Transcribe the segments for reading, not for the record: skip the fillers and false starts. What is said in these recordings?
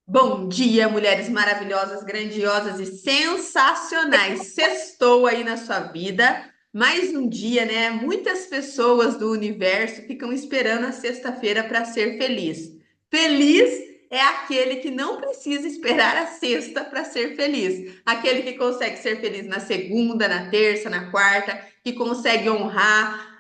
Bom dia, mulheres maravilhosas, grandiosas e sensacionais. Sextou aí na sua vida. Mais um dia, né? Muitas pessoas do universo ficam esperando a sexta-feira para ser feliz. Feliz é aquele que não precisa esperar a sexta para ser feliz. Aquele que consegue ser feliz na segunda, na terça, na quarta, que consegue honrar,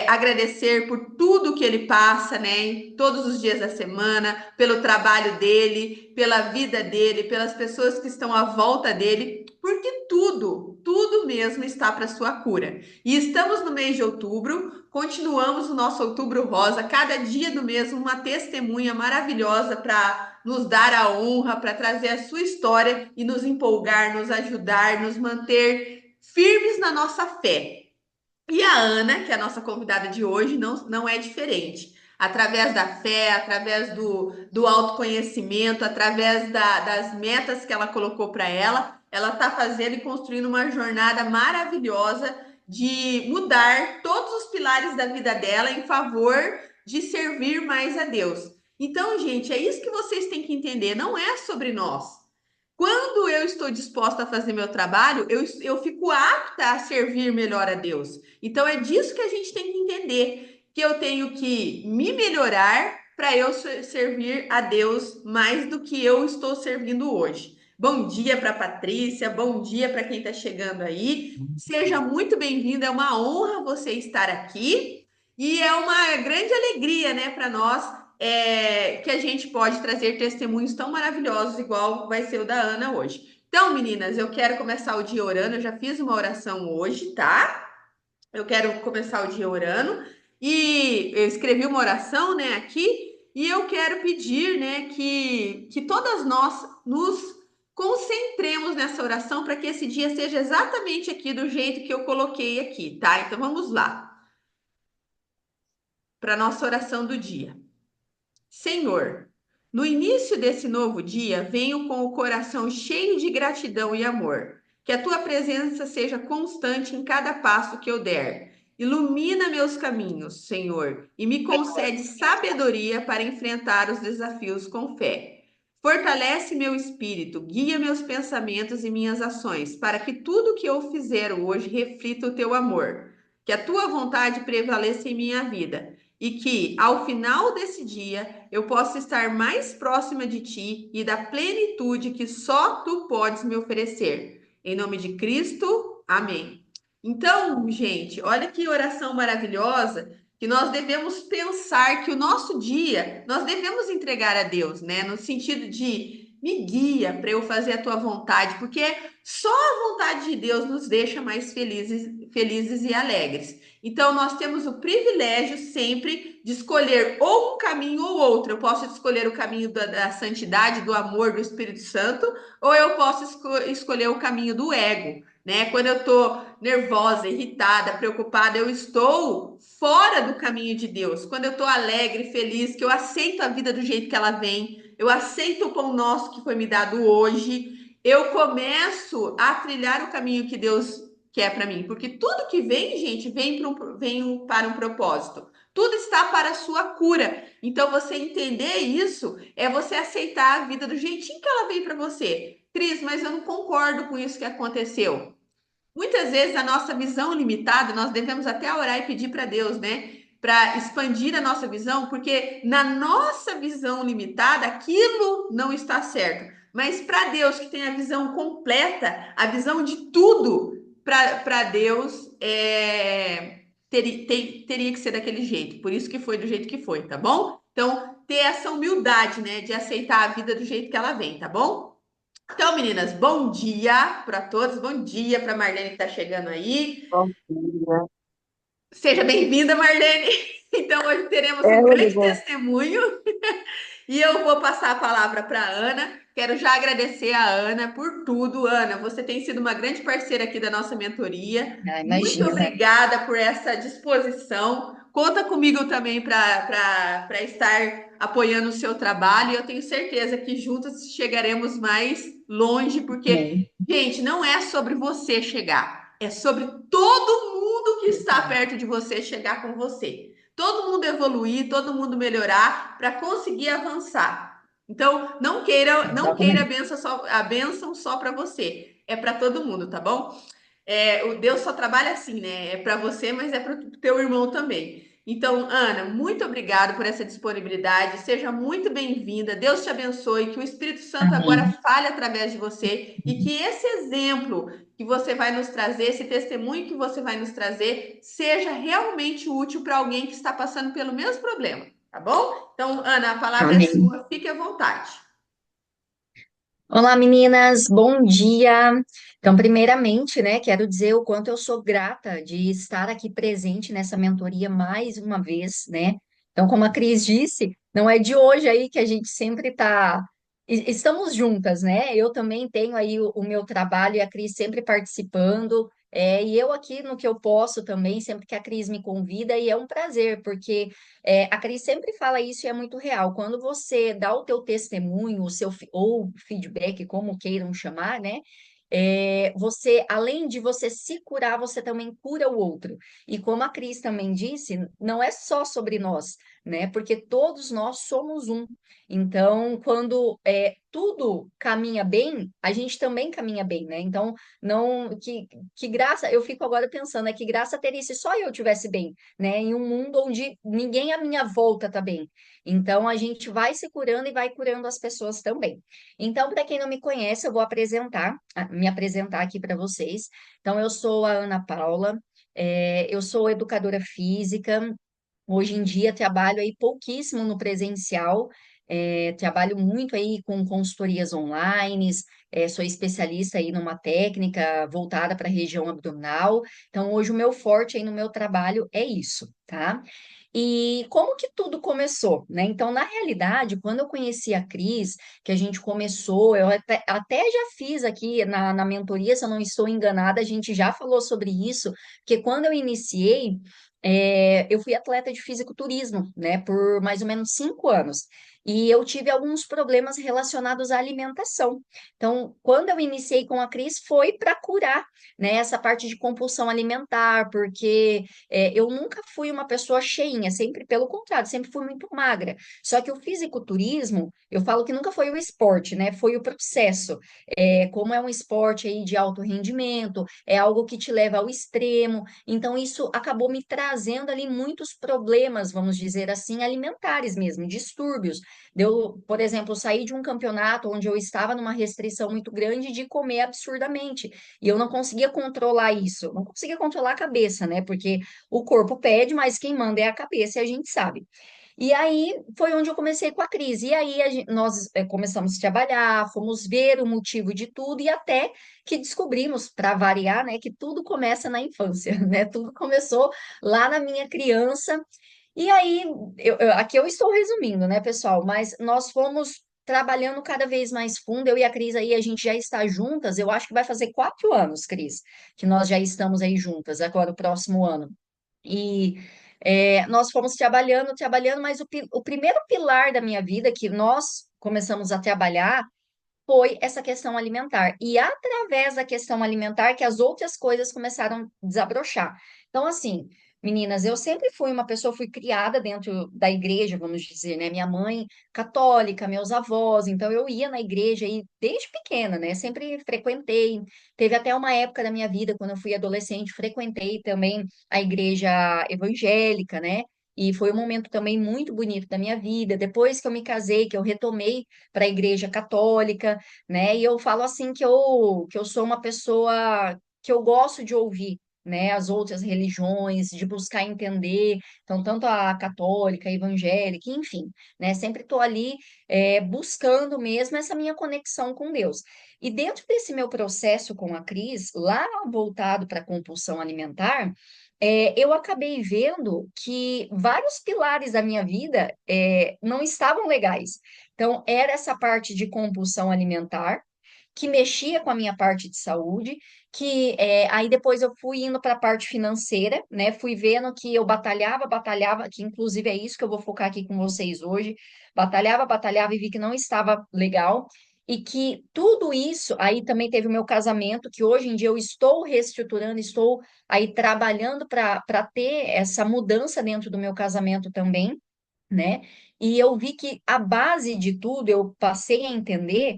agradecer por tudo que ele passa, né, em todos os dias da semana, pelo trabalho dele, pela vida dele, pelas pessoas que estão à volta dele, porque tudo mesmo está para sua cura. E estamos no mês de outubro, continuamos o nosso outubro rosa, cada dia do mês uma testemunha maravilhosa para nos dar a honra, para trazer a sua história e nos empolgar, nos ajudar, nos manter firmes na nossa fé. E a Ana, que é a nossa convidada de hoje, não é diferente. Através da fé, através do autoconhecimento, através das metas que ela colocou para ela está fazendo e construindo uma jornada maravilhosa de mudar todos os pilares da vida dela em favor de servir mais a Deus. Então, gente, é isso que vocês têm que entender. Não é sobre nós. Quando eu estou disposta a fazer meu trabalho, eu fico apta a servir melhor a Deus. Então é disso que a gente tem que entender, que eu tenho que me melhorar para eu servir a Deus mais do que eu estou servindo hoje. Bom dia para Patrícia, bom dia para quem está chegando aí. Seja muito bem-vindo, é uma honra você estar aqui e é uma grande alegria, né, para nós que a gente pode trazer testemunhos tão maravilhosos, igual vai ser o da Ana hoje. Então, meninas, eu quero começar o dia orando. Eu já fiz uma oração hoje, tá? Eu quero começar o dia orando e eu escrevi uma oração, né, aqui, e eu quero pedir, né, que todas nós nos concentremos nessa oração para que esse dia seja exatamente aqui do jeito que eu coloquei aqui, tá? Então vamos lá, para nossa oração do dia. Senhor, no início desse novo dia, venho com o coração cheio de gratidão e amor. Que a tua presença seja constante em cada passo que eu der. Ilumina meus caminhos, Senhor, e me concede sabedoria para enfrentar os desafios com fé. Fortalece meu espírito, guia meus pensamentos e minhas ações, para que tudo que eu fizer hoje reflita o teu amor. Que a tua vontade prevaleça em minha vida e que, ao final desse dia, eu possa estar mais próxima de ti e da plenitude que só tu podes me oferecer. Em nome de Cristo, amém. Então, gente, olha que oração maravilhosa que nós devemos pensar que o nosso dia nós devemos entregar a Deus, né? No sentido de me guia para eu fazer a tua vontade, porque só a vontade de Deus nos deixa mais felizes e alegres. Então, nós temos o privilégio sempre de escolher ou um caminho ou outro. Eu posso escolher o caminho da santidade, do amor, do Espírito Santo, ou eu posso escolher o caminho do ego, né? Quando eu estou nervosa, irritada, preocupada, eu estou fora do caminho de Deus. Quando eu estou alegre, feliz, que eu aceito a vida do jeito que ela vem, eu aceito o pão nosso que foi me dado hoje, eu começo a trilhar o caminho que Deus quer para mim, porque tudo que vem, gente, vem para um propósito. Tudo está para a sua cura. Então, você entender isso é você aceitar a vida do jeitinho que ela veio para você. Cris, mas eu não concordo com isso que aconteceu. Muitas vezes a nossa visão limitada, nós devemos até orar e pedir para Deus, né? Para expandir a nossa visão, porque na nossa visão limitada, aquilo não está certo. Mas para Deus, que tem a visão completa, a visão de tudo, para Deus, teria que ser daquele jeito. Por isso que foi do jeito que foi, tá bom? Então, ter essa humildade, né? De aceitar a vida do jeito que ela vem, tá bom? Então, meninas, bom dia para todos, bom dia para Marlene que está chegando aí. Bom dia. Seja bem-vinda, Marlene. Então, hoje teremos um Eu grande digo, testemunho e eu vou passar a palavra para a Ana. Quero já agradecer a Ana por tudo. Ana, você tem sido uma grande parceira aqui da nossa mentoria. Muito imagina. obrigada por essa disposição. Conta comigo também para estar apoiando o seu trabalho. E eu tenho certeza que juntas chegaremos mais longe, porque, Sim. gente, não é sobre você chegar, é sobre todo mundo que está perto de você chegar com você. Todo mundo evoluir, todo mundo melhorar para conseguir avançar. Então, não queira Exatamente. a bênção só para você, é para todo mundo, tá bom? É, o Deus só trabalha assim, né? É para você, mas é para o teu irmão também. Então, Ana, muito obrigado por essa disponibilidade. Seja muito bem-vinda. Deus te abençoe. Que o Espírito Santo agora Amém. fale através de você e que esse exemplo que você vai nos trazer, esse testemunho que você vai nos trazer, seja realmente útil para alguém que está passando pelo mesmo problema, tá bom? Então, Ana, a palavra é Amém. sua. Fique à vontade. Olá, meninas, bom dia. Então, primeiramente, né, quero dizer o quanto eu sou grata de estar aqui presente nessa mentoria mais uma vez, né? Então, como a Cris disse, não é de hoje aí que a gente sempre está. Estamos juntas, né? Eu também tenho aí o meu trabalho e a Cris sempre participando. E eu aqui no que eu posso também, sempre que a Cris me convida, e é um prazer, porque a Cris sempre fala isso e é muito real. Quando você dá o teu testemunho, ou feedback, como queiram chamar, né? Você, além de você se curar, você também cura o outro. E como a Cris também disse, não é só sobre nós, né? Porque todos nós somos um. Então, quando tudo caminha bem, a gente também caminha bem, né? Então, não que graça, eu fico agora pensando, que graça teria se só eu tivesse bem, né? Em um mundo onde ninguém à minha volta tá bem. Então a gente vai se curando e vai curando as pessoas também. Então, para quem não me conhece, eu vou me apresentar aqui para vocês. Então, eu sou a Ana Paula, eu sou educadora física. Hoje em dia trabalho aí pouquíssimo no presencial, trabalho muito aí com consultorias online, sou especialista aí numa técnica voltada para a região abdominal. Então, hoje o meu forte aí no meu trabalho é isso, tá? E como que tudo começou, né? Então, na realidade, quando eu conheci a Cris, que a gente começou, eu até já fiz aqui na mentoria, se eu não estou enganada, a gente já falou sobre isso, porque quando eu iniciei, eu fui atleta de fisiculturismo, né, por mais ou menos 5 anos. E eu tive alguns problemas relacionados à alimentação. Então, quando eu iniciei com a Cris, foi para curar, né, essa parte de compulsão alimentar, porque eu nunca fui uma pessoa cheinha, sempre pelo contrário, sempre fui muito magra. Só que o fisiculturismo, eu falo que nunca foi o esporte, né, foi o processo. Como é um esporte aí de alto rendimento, é algo que te leva ao extremo. Então, isso acabou me trazendo ali muitos problemas, vamos dizer assim, alimentares mesmo, distúrbios. Deu, por exemplo, sair de um campeonato onde eu estava numa restrição muito grande de comer absurdamente. E eu não conseguia controlar isso, não conseguia controlar a cabeça, né? Porque o corpo pede, mas quem manda é a cabeça, e a gente sabe. E aí foi onde eu comecei com a crise. E aí nós começamos a trabalhar, fomos ver o motivo de tudo e até que descobrimos, para variar, né, que tudo começa na infância, né? Tudo começou lá na minha criança. E aí, aqui eu estou resumindo, né, pessoal? Mas nós fomos trabalhando cada vez mais fundo. Eu e a Cris aí, a gente já está juntas. Eu acho que vai fazer 4 anos, Cris, que nós já estamos aí juntas, agora o próximo ano. E nós fomos trabalhando, trabalhando, mas o primeiro pilar da minha vida que nós começamos a trabalhar foi essa questão alimentar. E através da questão alimentar que as outras coisas começaram a desabrochar. Então, assim, meninas, eu sempre fui uma pessoa, fui criada dentro da igreja, vamos dizer, né? Minha mãe católica, meus avós, então eu ia na igreja aí desde pequena, né? Sempre frequentei. Teve até uma época da minha vida, quando eu fui adolescente, frequentei também a igreja evangélica, né? E foi um momento também muito bonito da minha vida. Depois que eu me casei, que eu retomei para a Igreja Católica, né? E eu falo assim que eu sou uma pessoa que eu gosto de ouvir, né? As outras religiões, de buscar entender, então tanto a católica, a evangélica, enfim, né? Sempre estou ali buscando mesmo essa minha conexão com Deus. E dentro desse meu processo com a Cris, lá voltado para a compulsão alimentar, eu acabei vendo que vários pilares da minha vida não estavam legais. Então, era essa parte de compulsão alimentar, que mexia com a minha parte de saúde, que aí depois eu fui indo para a parte financeira, né? Fui vendo que eu batalhava, batalhava, que inclusive é isso que eu vou focar aqui com vocês hoje. Batalhava, batalhava e vi que não estava legal. E que tudo isso, aí também teve o meu casamento, que hoje em dia eu estou reestruturando, estou aí trabalhando para ter essa mudança dentro do meu casamento também. né? E eu vi que a base de tudo, eu passei a entender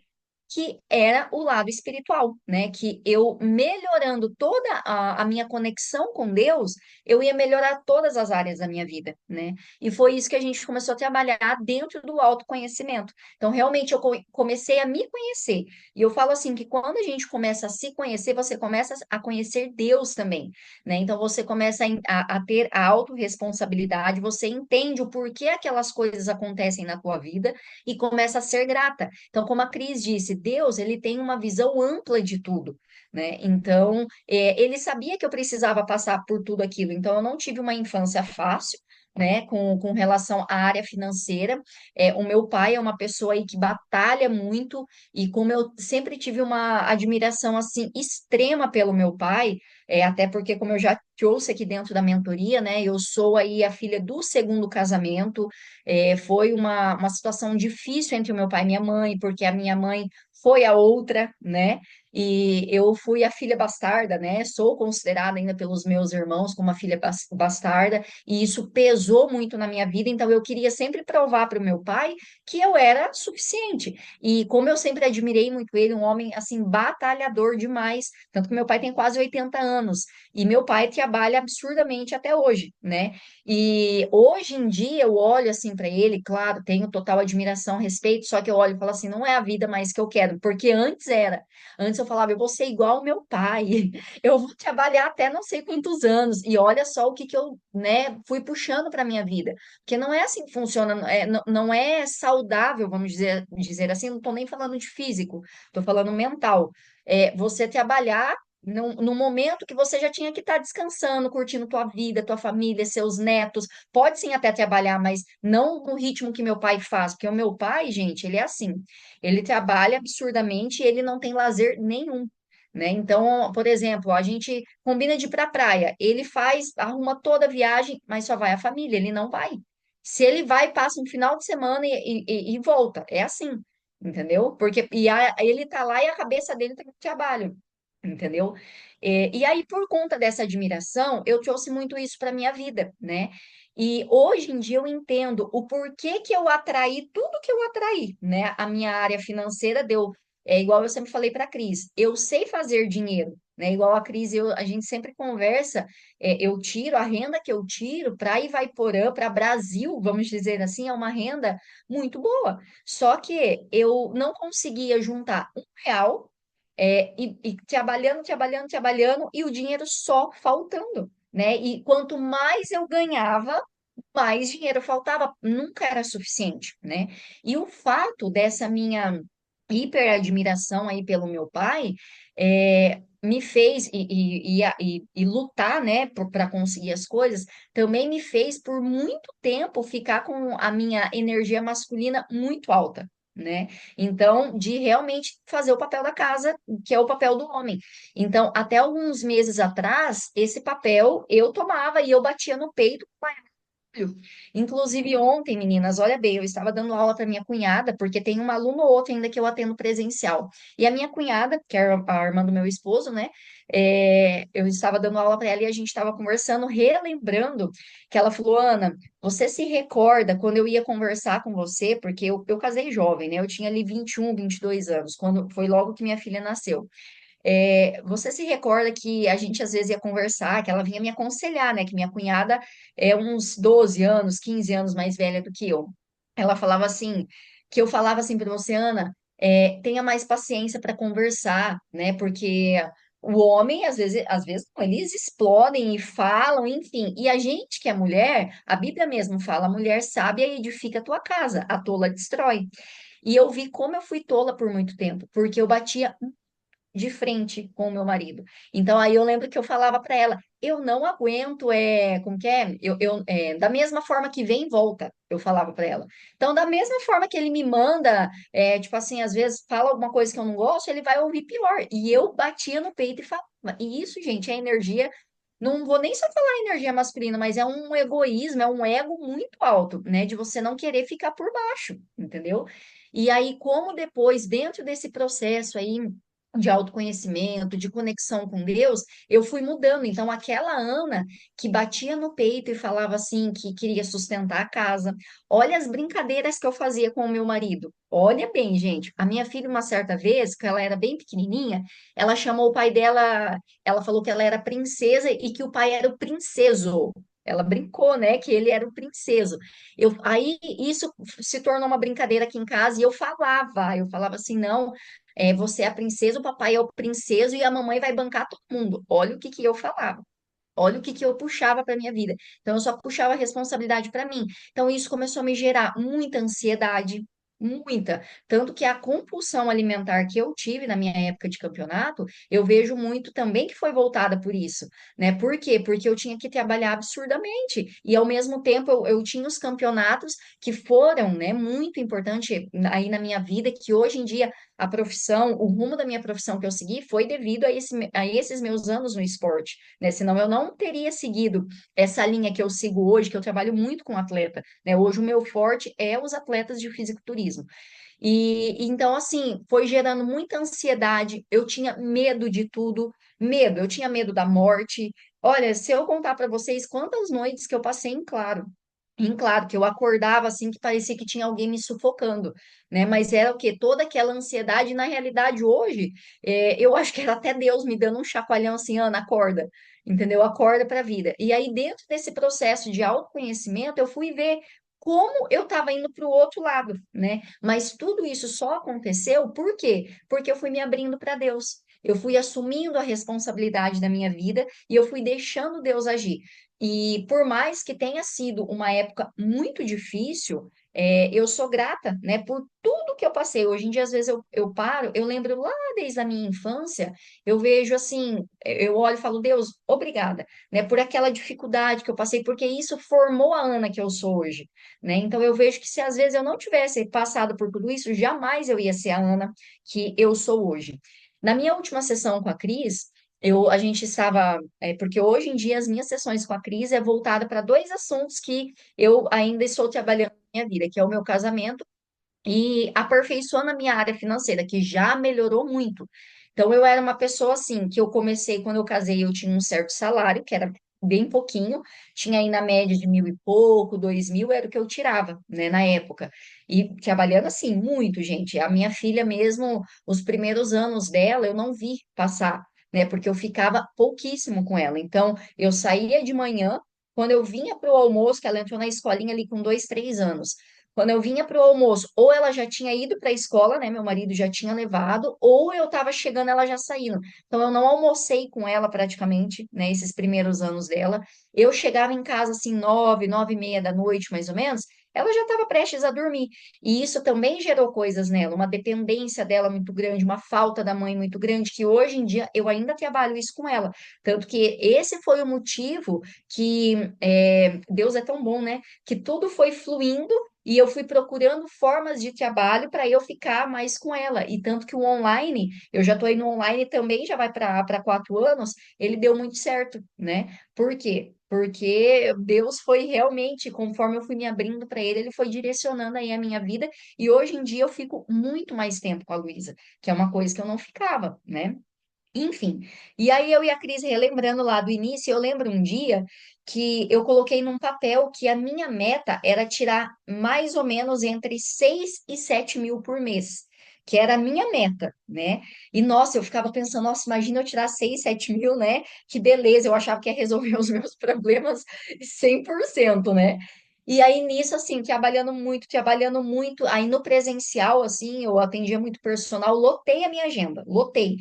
que era o lado espiritual, né? Que eu melhorando toda a minha conexão com Deus, eu ia melhorar todas as áreas da minha vida, né? E foi isso que a gente começou a trabalhar dentro do autoconhecimento. Então, realmente, eu comecei a me conhecer. E eu falo assim, que quando a gente começa a se conhecer, você começa a conhecer Deus também, né? Então, você começa a ter a autorresponsabilidade, você entende o porquê aquelas coisas acontecem na tua vida e começa a ser grata. Então, como a Cris disse, Deus, ele tem uma visão ampla de tudo, né? Então, ele sabia que eu precisava passar por tudo aquilo. Então, eu não tive uma infância fácil, né? Com relação à área financeira. O meu pai é uma pessoa aí que batalha muito, e como eu sempre tive uma admiração, assim, extrema pelo meu pai, até porque, como eu já trouxe aqui dentro da mentoria, né? Eu sou aí a filha do segundo casamento. Foi uma situação difícil entre o meu pai e minha mãe, porque a minha mãe foi a outra, né? E eu fui a filha bastarda, né? Sou considerada ainda pelos meus irmãos como a filha bastarda, e isso pesou muito na minha vida. Então, eu queria sempre provar para o meu pai que eu era suficiente. E como eu sempre admirei muito ele, um homem assim batalhador demais, tanto que meu pai tem quase 80 anos, e meu pai trabalha absurdamente até hoje, né? E hoje em dia eu olho assim para ele, claro, tenho total admiração, respeito, só que eu olho e falo assim, não é a vida mais que eu quero, porque antes era. Antes eu falava, eu vou ser igual ao meu pai, eu vou trabalhar até não sei quantos anos. E olha só o que que eu, né, fui puxando para minha vida. Porque não é assim que funciona, não é saudável, vamos dizer assim, não estou nem falando de físico, estou falando mental. Você trabalhar no momento que você já tinha que estar descansando, curtindo tua vida, tua família, seus netos. Pode sim até trabalhar, mas não no ritmo que meu pai faz, porque o meu pai, gente, ele é assim. Ele trabalha absurdamente e ele não tem lazer nenhum. Né? Então, por exemplo, a gente combina de ir para a praia. Ele faz, arruma toda a viagem, mas só vai a família, ele não vai. Se ele vai, passa um final de semana e volta. É assim, entendeu? Porque ele tá lá e a cabeça dele tá no trabalho, entendeu? E aí, por conta dessa admiração, eu trouxe muito isso para minha vida, né? E hoje em dia eu entendo o porquê que eu atraí tudo que eu atraí, né? A minha área financeira deu, igual eu sempre falei para a Cris, eu sei fazer dinheiro, né? Igual a Cris, a gente sempre conversa, eu tiro a renda que eu tiro para Ivaiporã, para Brasil, vamos dizer assim, é uma renda muito boa. Só que eu não conseguia juntar R$ 1, e trabalhando, trabalhando, trabalhando, e o dinheiro só faltando, né? E quanto mais eu ganhava, mais dinheiro faltava, nunca era suficiente, né? E o fato dessa minha hiperadmiração aí pelo meu pai me fez e lutar, né, para conseguir as coisas, também me fez por muito tempo ficar com a minha energia masculina muito alta. Né? Então, de realmente fazer o papel da casa, que é o papel do homem. Então, até alguns meses atrás, esse papel eu tomava e eu batia no peito. Inclusive ontem, meninas, olha bem, eu estava dando aula para minha cunhada, porque tem uma aluna ou outra ainda que eu atendo presencial. E a minha cunhada, que é a irmã do meu esposo, né? Eu estava dando aula para ela e a gente estava conversando, relembrando que ela falou: Ana, você se recorda quando eu ia conversar com você, porque eu casei jovem, né? Eu tinha ali 21, 22 anos, quando foi logo que minha filha nasceu. Você se recorda que a gente às vezes ia conversar, que ela vinha me aconselhar, né? Que minha cunhada é uns 12 anos, 15 anos mais velha do que eu. Ela falava assim, que eu falava assim para você, Ana, tenha mais paciência para conversar, né? Porque o homem, às vezes, não, eles explodem e falam, enfim. E a gente que é mulher, a Bíblia mesmo fala, a mulher sábia edifica a tua casa, a tola destrói. E eu vi como eu fui tola por muito tempo, porque eu batia de frente com o meu marido. Então aí eu lembro que eu falava para ela, eu não aguento, como que é? Da mesma forma que vem, volta, eu falava para ela. Então, da mesma forma que ele me manda, tipo assim, às vezes fala alguma coisa que eu não gosto, ele vai ouvir pior. E eu batia no peito e falava. E isso, gente, é energia. Não vou nem só falar energia masculina, mas é um egoísmo, é um ego muito alto, né? De você não querer ficar por baixo, entendeu? E aí, como depois, dentro desse processo aí, de autoconhecimento, de conexão com Deus, eu fui mudando. Então, aquela Ana que batia no peito e falava assim que queria sustentar a casa, olha as brincadeiras que eu fazia com o meu marido. Olha bem, gente. A minha filha, uma certa vez, que ela era bem pequenininha, ela chamou o pai dela, ela falou que ela era princesa e que o pai era o princeso. Ela brincou, né, que ele era o princeso. Aí isso se tornou uma brincadeira aqui em casa e eu falava assim, não, você é a princesa, o papai é o princeso e a mamãe vai bancar todo mundo. Olha o que que eu falava. Olha o que que eu puxava para minha vida. Então, eu só puxava a responsabilidade para mim. Então, isso começou a me gerar muita ansiedade, muita. Tanto que a compulsão alimentar que eu tive na minha época de campeonato, eu vejo muito também que foi voltada por isso, né? Por quê? Porque eu tinha que trabalhar absurdamente. E, ao mesmo tempo, eu tinha os campeonatos que foram, né, muito importantes aí na minha vida, que hoje em dia a profissão, o rumo da minha profissão que eu segui foi devido a esses meus anos no esporte, né? Senão eu não teria seguido essa linha que eu sigo hoje, que eu trabalho muito com atleta, né? Hoje o meu forte é os atletas de fisiculturismo. E então, assim, foi gerando muita ansiedade, eu tinha medo de tudo, medo, eu tinha medo da morte. Olha, se eu contar para vocês quantas noites que eu passei em claro, que eu acordava assim que parecia que tinha alguém me sufocando, né? Mas era o quê? Toda aquela ansiedade, na realidade, hoje, eu acho que era até Deus me dando um chacoalhão assim, Ana, acorda, entendeu? Acorda para a vida. E aí, dentro desse processo de autoconhecimento, eu fui ver como eu estava indo para o outro lado, né? Mas tudo isso só aconteceu por quê? Porque eu fui me abrindo para Deus. Eu fui assumindo a responsabilidade da minha vida e eu fui deixando Deus agir. E por mais que tenha sido uma época muito difícil, eu sou grata, né, por tudo que eu passei. Hoje em dia, às vezes, eu paro, eu lembro lá desde a minha infância, eu vejo assim, eu olho e falo, Deus, obrigada, né, por aquela dificuldade que eu passei, porque isso formou a Ana que eu sou hoje, né? Então eu vejo que se às vezes eu não tivesse passado por tudo isso, jamais eu ia ser a Ana que eu sou hoje. Na minha última sessão com a Cris, a gente estava, porque hoje em dia as minhas sessões com a Cris é voltada para dois assuntos que eu ainda estou trabalhando na minha vida, que é o meu casamento e aperfeiçoando a minha área financeira, que já melhorou muito. Então, eu era uma pessoa assim, que eu comecei, quando eu casei, eu tinha um certo salário, que era bem pouquinho, tinha aí na média de 1.000 e pouco, 2.000, era o que eu tirava, né, na época. E trabalhando assim, muito, gente. A minha filha mesmo, os primeiros anos dela, eu não vi passar, né, porque eu ficava pouquíssimo com ela. Então, eu saía de manhã, quando eu vinha para o almoço, que ela entrou na escolinha ali com 2, 3 anos. Quando eu vinha para o almoço, ou ela já tinha ido para a escola, né? Meu marido já tinha levado, ou eu estava chegando, ela já saindo. Então eu não almocei com ela praticamente, né? Esses primeiros anos dela. Eu chegava em casa assim, 9, 9:30 da noite, mais ou menos. Ela já estava prestes a dormir. E isso também gerou coisas nela, uma dependência dela muito grande, uma falta da mãe muito grande, que hoje em dia eu ainda trabalho isso com ela. Tanto que esse foi o motivo que Deus é tão bom, né? Que tudo foi fluindo e eu fui procurando formas de trabalho para eu ficar mais com ela. E tanto que o online, eu já estou aí no online também, já vai para 4 anos, ele deu muito certo, né? Por quê? Porque Deus foi realmente, conforme eu fui me abrindo para ele, ele foi direcionando aí a minha vida. E hoje em dia eu fico muito mais tempo com a Luísa, que é uma coisa que eu não ficava, né? Enfim, e aí eu e a Cris relembrando lá do início, eu lembro um dia que eu coloquei num papel que a minha meta era tirar mais ou menos entre 6 e 7 mil por mês, que era a minha meta, né? E nossa, eu ficava pensando, nossa, imagina eu tirar 6, 7 mil, né? Que beleza, eu achava que ia resolver os meus problemas 100%, né? E aí nisso, assim, trabalhando muito, aí no presencial, assim, eu atendia muito personal, lotei a minha agenda, lotei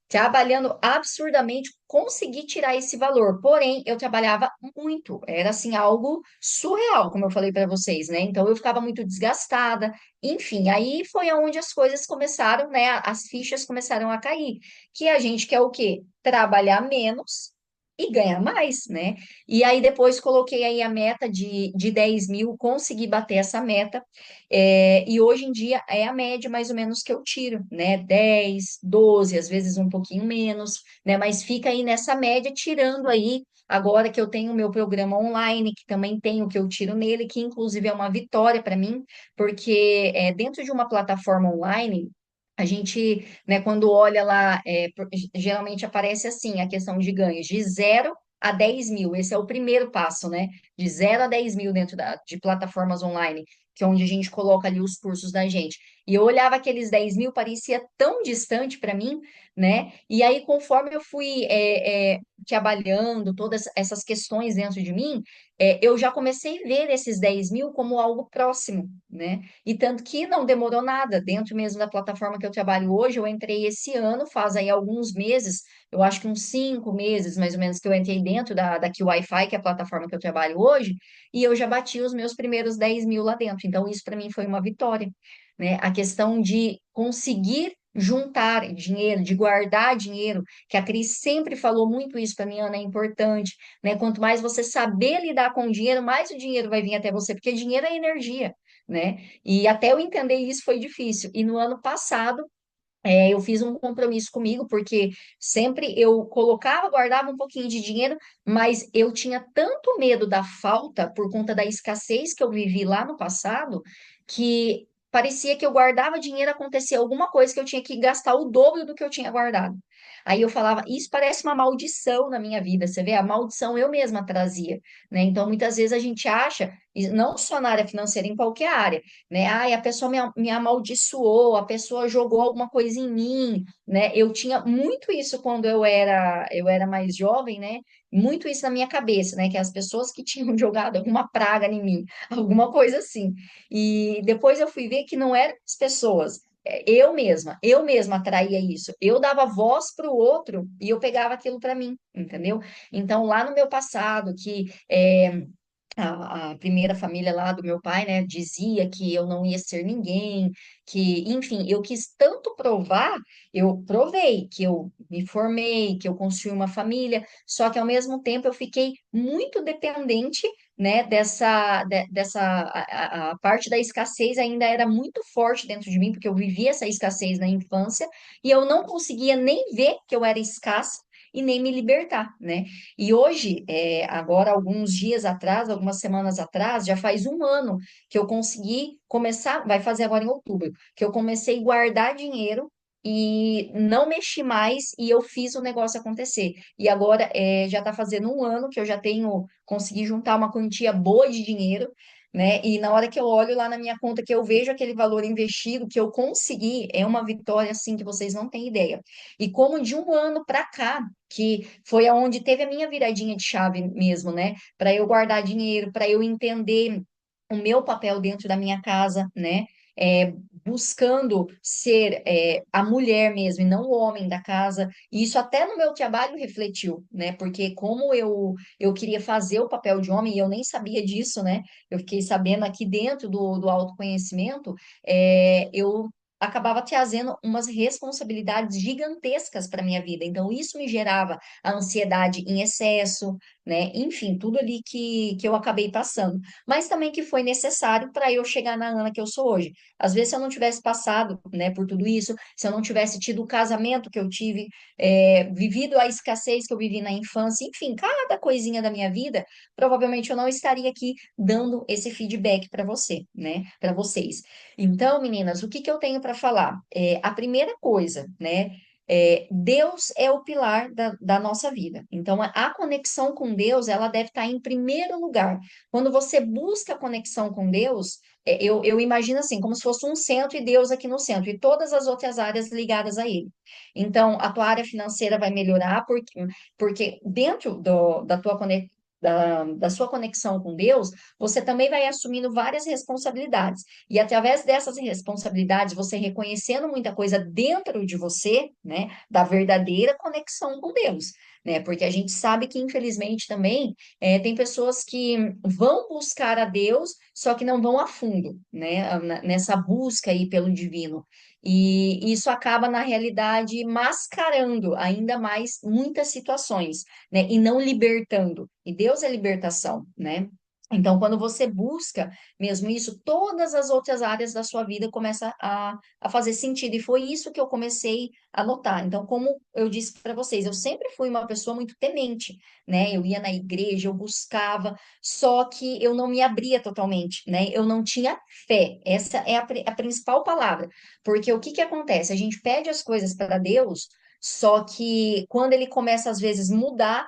trabalhando absurdamente, consegui tirar esse valor. Porém, eu trabalhava muito, era assim algo surreal, como eu falei para vocês, né? Então eu ficava muito desgastada. Enfim, aí foi onde as coisas começaram, né? As fichas começaram a cair. Que a gente quer o quê? Trabalhar menos e ganhar mais, né? E aí depois coloquei aí a meta de 10 mil, consegui bater essa meta. E hoje em dia é a média mais ou menos que eu tiro, né? 10, 12, às vezes um pouquinho menos, né? Mas fica aí nessa média, tirando aí, agora que eu tenho o meu programa online, que também tem o que eu tiro nele, que inclusive é uma vitória para mim, porque dentro de uma plataforma online, a gente, né, quando olha lá, geralmente aparece assim, a questão de ganhos, de 0 a 10 mil. Esse é o primeiro passo, né? De 0 a 10 mil dentro de plataformas online, que é onde a gente coloca ali os cursos da gente. E eu olhava aqueles 10 mil, parecia tão distante para mim, né? E aí, conforme eu fui trabalhando todas essas questões dentro de mim, eu já comecei a ver esses 10 mil como algo próximo, né? E tanto que não demorou nada. Dentro mesmo da plataforma que eu trabalho hoje, eu entrei esse ano, faz aí alguns meses, eu acho que uns 5 meses mais ou menos que eu entrei dentro da Wi-Fi, que é a plataforma que eu trabalho hoje, e eu já bati os meus primeiros 10 mil lá dentro. Então, isso para mim foi uma vitória, né? A questão de conseguir juntar dinheiro, de guardar dinheiro, que a Cris sempre falou muito isso para mim, Ana, é importante, né? Quanto mais você saber lidar com o dinheiro, mais o dinheiro vai vir até você, porque dinheiro é energia, né? E até eu entender isso foi difícil. E no ano passado, eu fiz um compromisso comigo, porque sempre eu colocava, guardava um pouquinho de dinheiro, mas eu tinha tanto medo da falta por conta da escassez que eu vivi lá no passado, que parecia que eu guardava dinheiro, acontecia alguma coisa que eu tinha que gastar o dobro do que eu tinha guardado. Aí eu falava, isso parece uma maldição na minha vida, você vê, a maldição eu mesma trazia, né? Então, muitas vezes a gente acha, e não só na área financeira, em qualquer área, né? Ai, a pessoa me amaldiçoou, a pessoa jogou alguma coisa em mim, né? Eu tinha muito isso quando eu era mais jovem, né? Muito isso na minha cabeça, né? Que as pessoas que tinham jogado alguma praga em mim, alguma coisa assim. E depois eu fui ver que não eram as pessoas. Eu mesma atraía isso. Eu dava voz para o outro e eu pegava aquilo para mim, entendeu? Então, lá no meu passado, que a primeira família lá do meu pai, né, dizia que eu não ia ser ninguém, que, enfim, eu quis tanto provar, eu provei que eu me formei, que eu construí uma família, só que ao mesmo tempo eu fiquei muito dependente, né, dessa a parte da escassez ainda era muito forte dentro de mim, porque eu vivia essa escassez na infância e eu não conseguia nem ver que eu era escassa e nem me libertar, né? E hoje, agora, alguns dias atrás, algumas semanas atrás, já faz um ano que eu consegui começar, vai fazer agora em outubro, que eu comecei a guardar dinheiro e não mexi mais e eu fiz o negócio acontecer. E agora já está fazendo um ano que eu já consegui juntar uma quantia boa de dinheiro, né? E na hora que eu olho lá na minha conta, que eu vejo aquele valor investido, que eu consegui, é uma vitória assim que vocês não têm ideia. E como de um ano para cá, que foi aonde teve a minha viradinha de chave mesmo, né? Para eu guardar dinheiro, para eu entender o meu papel dentro da minha casa, né? Buscando ser a mulher mesmo e não o homem da casa. E isso até no meu trabalho refletiu, né? Porque como eu queria fazer o papel de homem e eu nem sabia disso, né? Eu fiquei sabendo aqui dentro do autoconhecimento, eu acabava trazendo umas responsabilidades gigantescas para minha vida. Então, isso me gerava a ansiedade em excesso, né? Enfim, tudo ali que eu acabei passando. Mas também que foi necessário para eu chegar na Ana que eu sou hoje. Às vezes, se eu não tivesse passado, né, por tudo isso, se eu não tivesse tido o casamento que eu tive, vivido a escassez que eu vivi na infância, enfim, cada coisinha da minha vida, provavelmente eu não estaria aqui dando esse feedback para você, né? Para vocês. Então, meninas, o que que eu tenho para falar? A primeira coisa, né? Deus é o pilar da nossa vida. Então, a conexão com Deus, ela deve estar em primeiro lugar. Quando você busca a conexão com Deus, eu imagino assim, como se fosse um centro e Deus aqui no centro, e todas as outras áreas ligadas a Ele. Então, a tua área financeira vai melhorar, porque dentro da tua da sua conexão com Deus, você também vai assumindo várias responsabilidades. E através dessas responsabilidades, você reconhecendo muita coisa dentro de você, né, da verdadeira conexão com Deus, né? Porque a gente sabe que, infelizmente, também tem pessoas que vão buscar a Deus, só que não vão a fundo, né, nessa busca aí pelo divino. E isso acaba, na realidade, mascarando ainda mais muitas situações, né? E não libertando. E Deus é libertação, né? Então, quando você busca mesmo isso, todas as outras áreas da sua vida começam a fazer sentido. E foi isso que eu comecei a notar. Então, como eu disse para vocês, eu sempre fui uma pessoa muito temente, né? Eu ia na igreja, eu buscava, só que eu não me abria totalmente, né? Eu não tinha fé. Essa é a principal palavra. Porque o que que acontece? A gente pede as coisas para Deus, só que quando ele começa, às vezes, mudar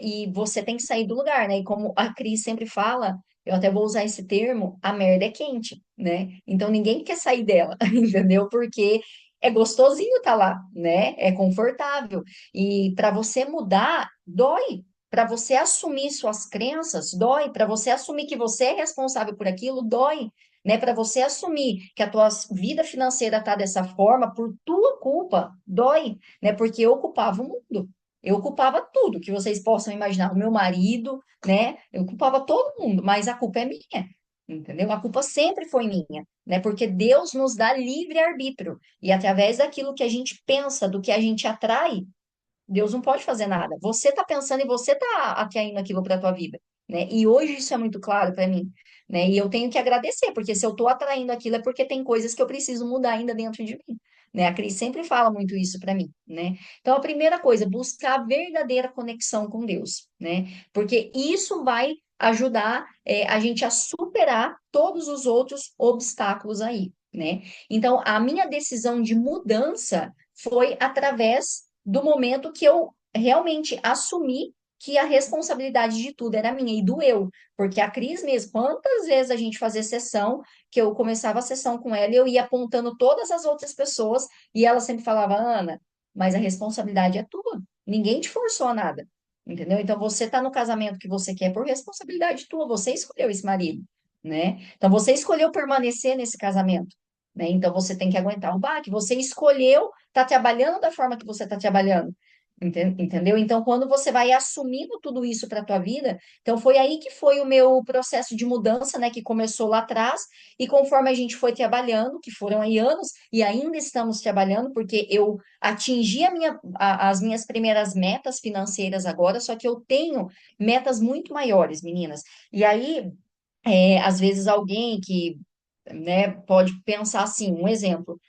e você tem que sair do lugar, né? E como a Cris sempre fala, eu até vou usar esse termo, a merda é quente, né? Então ninguém quer sair dela, entendeu? Porque é gostosinho estar lá, né? É confortável. E para você mudar, dói. Para você assumir suas crenças, dói. Para você assumir que você é responsável por aquilo, dói. Né, para você assumir que a tua vida financeira está dessa forma por tua culpa, dói, né? Porque eu ocupava o mundo. Eu ocupava tudo que vocês possam imaginar. O meu marido, né? Eu ocupava todo mundo, mas a culpa é minha, entendeu? A culpa sempre foi minha, né? Porque Deus nos dá livre-arbítrio. E através daquilo que a gente pensa, do que a gente atrai, Deus não pode fazer nada. Você está pensando e você está atraindo aquilo para a tua vida, né? E hoje isso é muito claro para mim, né? E eu tenho que agradecer, porque se eu estou atraindo aquilo é porque tem coisas que eu preciso mudar ainda dentro de mim, né? A Cris sempre fala muito isso para mim, né? Então a primeira coisa, buscar a verdadeira conexão com Deus, né? Porque isso vai ajudar a gente a superar todos os outros obstáculos aí, né? Então a minha decisão de mudança foi através do momento que eu realmente assumi que a responsabilidade de tudo era minha e doeu, porque a Cris mesmo, quantas vezes a gente fazia sessão, que eu começava a sessão com ela e eu ia apontando todas as outras pessoas e ela sempre falava, Ana, mas a responsabilidade é tua, ninguém te forçou a nada, entendeu? Então você tá no casamento que você quer por responsabilidade tua, você escolheu esse marido, né? Então você escolheu permanecer nesse casamento, né? Então você tem que aguentar o baque, você escolheu tá trabalhando da forma que você está trabalhando. Entendeu? Então, quando você vai assumindo tudo isso para a tua vida, então foi aí que foi o meu processo de mudança, né, que começou lá atrás, e conforme a gente foi trabalhando, que foram aí anos, e ainda estamos trabalhando, porque eu atingi as minhas primeiras metas financeiras agora, só que eu tenho metas muito maiores, meninas. E aí, às vezes alguém que, né, pode pensar assim, um exemplo.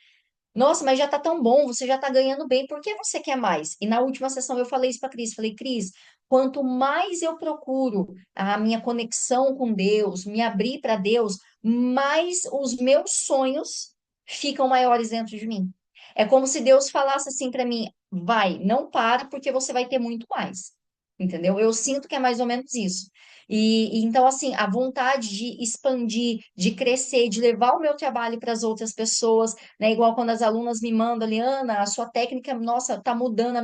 Nossa, mas já tá tão bom, você já tá ganhando bem, por que você quer mais? E na última sessão eu falei isso para Cris, falei, Cris, quanto mais eu procuro a minha conexão com Deus, me abrir para Deus, mais os meus sonhos ficam maiores dentro de mim. É como se Deus falasse assim para mim, vai, não para, porque você vai ter muito mais. Entendeu? Eu sinto que é mais ou menos isso. Então, assim, a vontade de expandir, de crescer, de levar o meu trabalho para as outras pessoas, né? Igual quando as alunas me mandam, Liana, a sua técnica, nossa, tá mudando a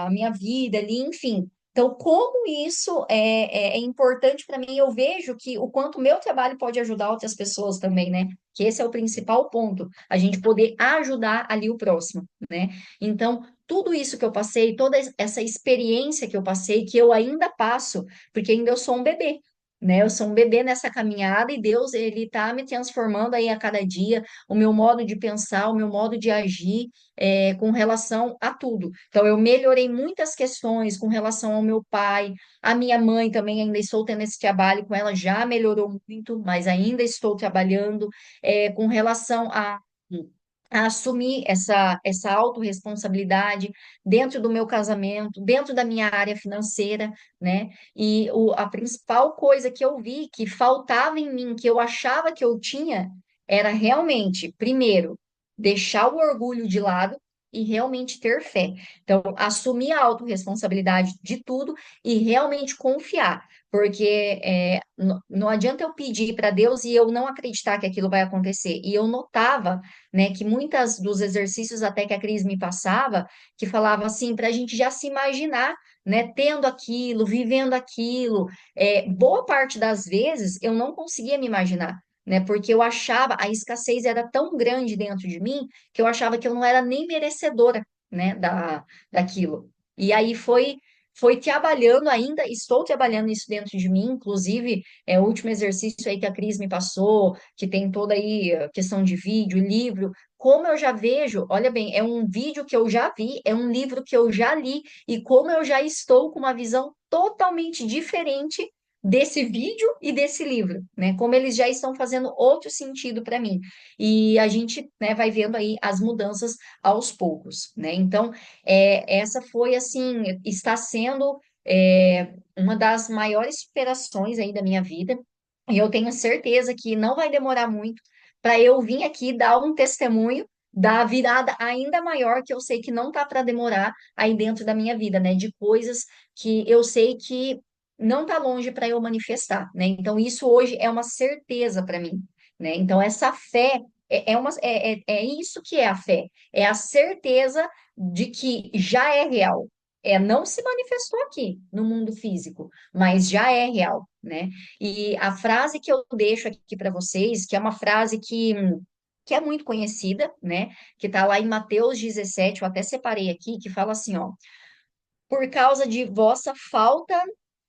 minha vida ali, enfim. Então, como isso é importante para mim, eu vejo que o quanto o meu trabalho pode ajudar outras pessoas também, né? Que esse é o principal ponto, a gente poder ajudar ali o próximo, né? Então, tudo isso que eu passei, toda essa experiência que eu passei, que eu ainda passo, porque ainda eu sou um bebê, né? Eu sou um bebê nessa caminhada e Deus, ele tá me transformando aí a cada dia, o meu modo de pensar, o meu modo de agir com relação a tudo. Então, eu melhorei muitas questões com relação ao meu pai, a minha mãe também, ainda estou tendo esse trabalho com ela, já melhorou muito, mas ainda estou trabalhando com relação a assumir essa autorresponsabilidade dentro do meu casamento, dentro da minha área financeira, né? E a principal coisa que eu vi que faltava em mim, que eu achava que eu tinha, era realmente, primeiro, deixar o orgulho de lado e realmente ter fé. Então, assumir a autorresponsabilidade de tudo e realmente confiar. Porque não adianta eu pedir para Deus e eu não acreditar que aquilo vai acontecer. E eu notava, né, que muitas dos exercícios até que a Cris me passava, que falava assim, para a gente já se imaginar, né, tendo aquilo, vivendo aquilo. Boa parte das vezes eu não conseguia me imaginar, né, porque eu achava, a escassez era tão grande dentro de mim, que eu achava que eu não era nem merecedora, né, daquilo. E aí foi trabalhando ainda, estou trabalhando isso dentro de mim, inclusive, o último exercício aí que a Cris me passou, que tem toda aí a questão de vídeo, livro, como eu já vejo, olha bem, é um vídeo que eu já vi, é um livro que eu já li, e como eu já estou com uma visão totalmente diferente desse vídeo e desse livro, né? Como eles já estão fazendo outro sentido para mim. E a gente, né, vai vendo aí as mudanças aos poucos, né? Então, essa foi assim, está sendo uma das maiores superações aí da minha vida. E eu tenho certeza que não vai demorar muito para eu vir aqui dar um testemunho da virada ainda maior que eu sei que não tá para demorar aí dentro da minha vida, né? De coisas que eu sei que não está longe para eu manifestar, né? Então, isso hoje é uma certeza para mim, né? Então, essa fé é isso que é a fé, é a certeza de que já é real. Não se manifestou aqui no mundo físico, mas já é real, né? E a frase que eu deixo aqui para vocês, que é uma frase que é muito conhecida, né? Que está lá em Mateus 17, eu até separei aqui, que fala assim, ó, por causa de vossa falta.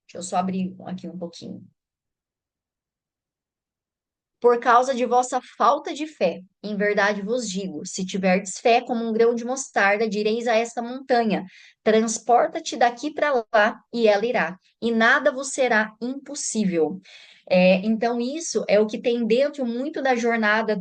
Deixa eu só abrir aqui um pouquinho. Por causa de vossa falta de fé, em verdade vos digo: se tiverdes fé como um grão de mostarda, direis a esta montanha: transporta-te daqui para lá, e ela irá, e nada vos será impossível. Então, isso é o que tem dentro muito da jornada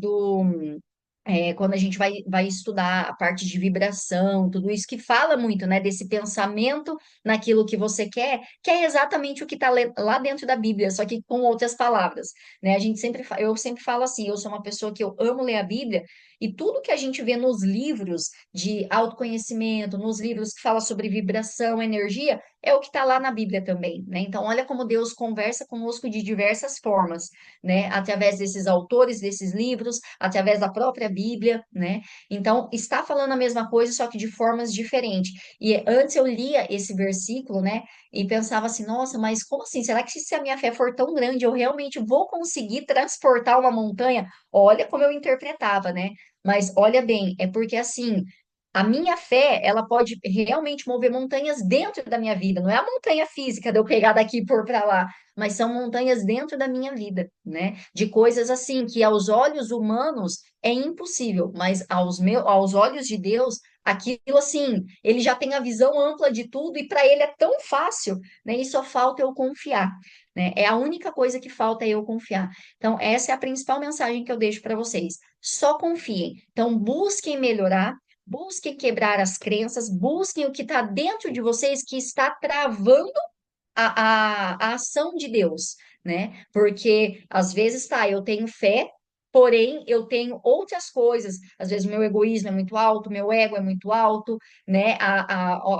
quando a gente vai estudar a parte de vibração, tudo isso que fala muito, né, desse pensamento naquilo que você quer, que é exatamente o que está lá dentro da Bíblia, só que com outras palavras, né? Eu sempre falo assim, eu sou uma pessoa que eu amo ler a Bíblia, e tudo que a gente vê nos livros de autoconhecimento, nos livros que fala sobre vibração, energia, é o que está lá na Bíblia também, né? Então, olha como Deus conversa conosco de diversas formas, né? Através desses autores, desses livros, através da própria Bíblia, né? Então, está falando a mesma coisa, só que de formas diferentes. E antes eu lia esse versículo, né? E pensava assim, nossa, mas como assim? Será que se a minha fé for tão grande, eu realmente vou conseguir transportar uma montanha? Olha como eu interpretava, né? Mas olha bem, é porque assim, a minha fé, ela pode realmente mover montanhas dentro da minha vida. Não é a montanha física de eu pegar daqui e pôr para lá, mas são montanhas dentro da minha vida, né? De coisas assim que aos olhos humanos é impossível, mas aos olhos de Deus, aquilo assim, ele já tem a visão ampla de tudo e para ele é tão fácil, né? E só falta eu confiar, né? É a única coisa que falta é eu confiar. Então, essa é a principal mensagem que eu deixo para vocês. Só confiem. Então, busquem melhorar. Busquem quebrar as crenças, busquem o que está dentro de vocês que está travando a ação de Deus, né? Porque às vezes tá, eu tenho fé, porém eu tenho outras coisas. Às vezes o meu egoísmo é muito alto, meu ego é muito alto, né?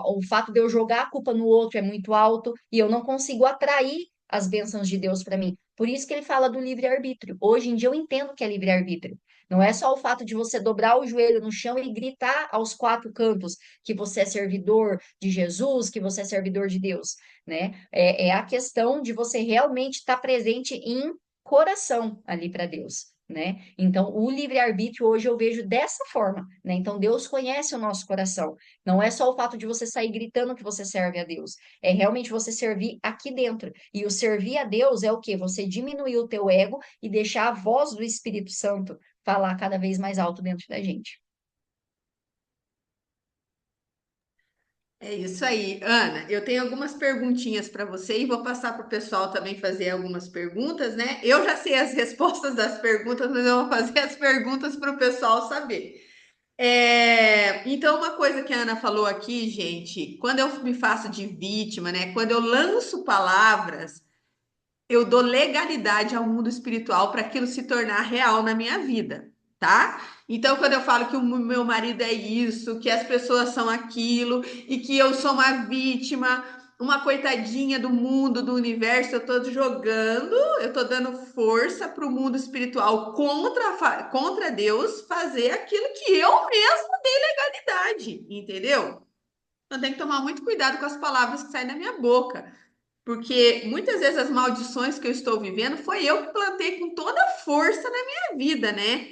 O fato de eu jogar a culpa no outro é muito alto e eu não consigo atrair as bênçãos de Deus para mim. Por isso que ele fala do livre-arbítrio. Hoje em dia eu entendo que é livre-arbítrio. Não é só o fato de você dobrar o joelho no chão e gritar aos quatro cantos que você é servidor de Jesus, que você é servidor de Deus, né? É a questão de você realmente estar presente em coração ali para Deus, né? Então, o livre-arbítrio hoje eu vejo dessa forma, né? Então, Deus conhece o nosso coração. Não é só o fato de você sair gritando que você serve a Deus, é realmente você servir aqui dentro. E o servir a Deus é o quê? Você diminuir o teu ego e deixar a voz do Espírito Santo falar cada vez mais alto dentro da gente. É isso aí, Ana. Eu tenho algumas perguntinhas para você e vou passar para o pessoal também fazer algumas perguntas, né? Eu já sei as respostas das perguntas, mas eu vou fazer as perguntas para o pessoal saber. Então, uma coisa que a Ana falou aqui, gente, quando eu me faço de vítima, né? Quando eu lanço palavras, eu dou legalidade ao mundo espiritual para aquilo se tornar real na minha vida, tá? Então, quando eu falo que o meu marido é isso, que as pessoas são aquilo e que eu sou uma vítima, uma coitadinha do mundo, do universo, eu tô jogando, eu tô dando força para o mundo espiritual contra Deus fazer aquilo que eu mesmo dei legalidade, entendeu? Eu tenho que tomar muito cuidado com as palavras que saem da minha boca. Porque muitas vezes as maldições que eu estou vivendo foi eu que plantei com toda a força na minha vida, né?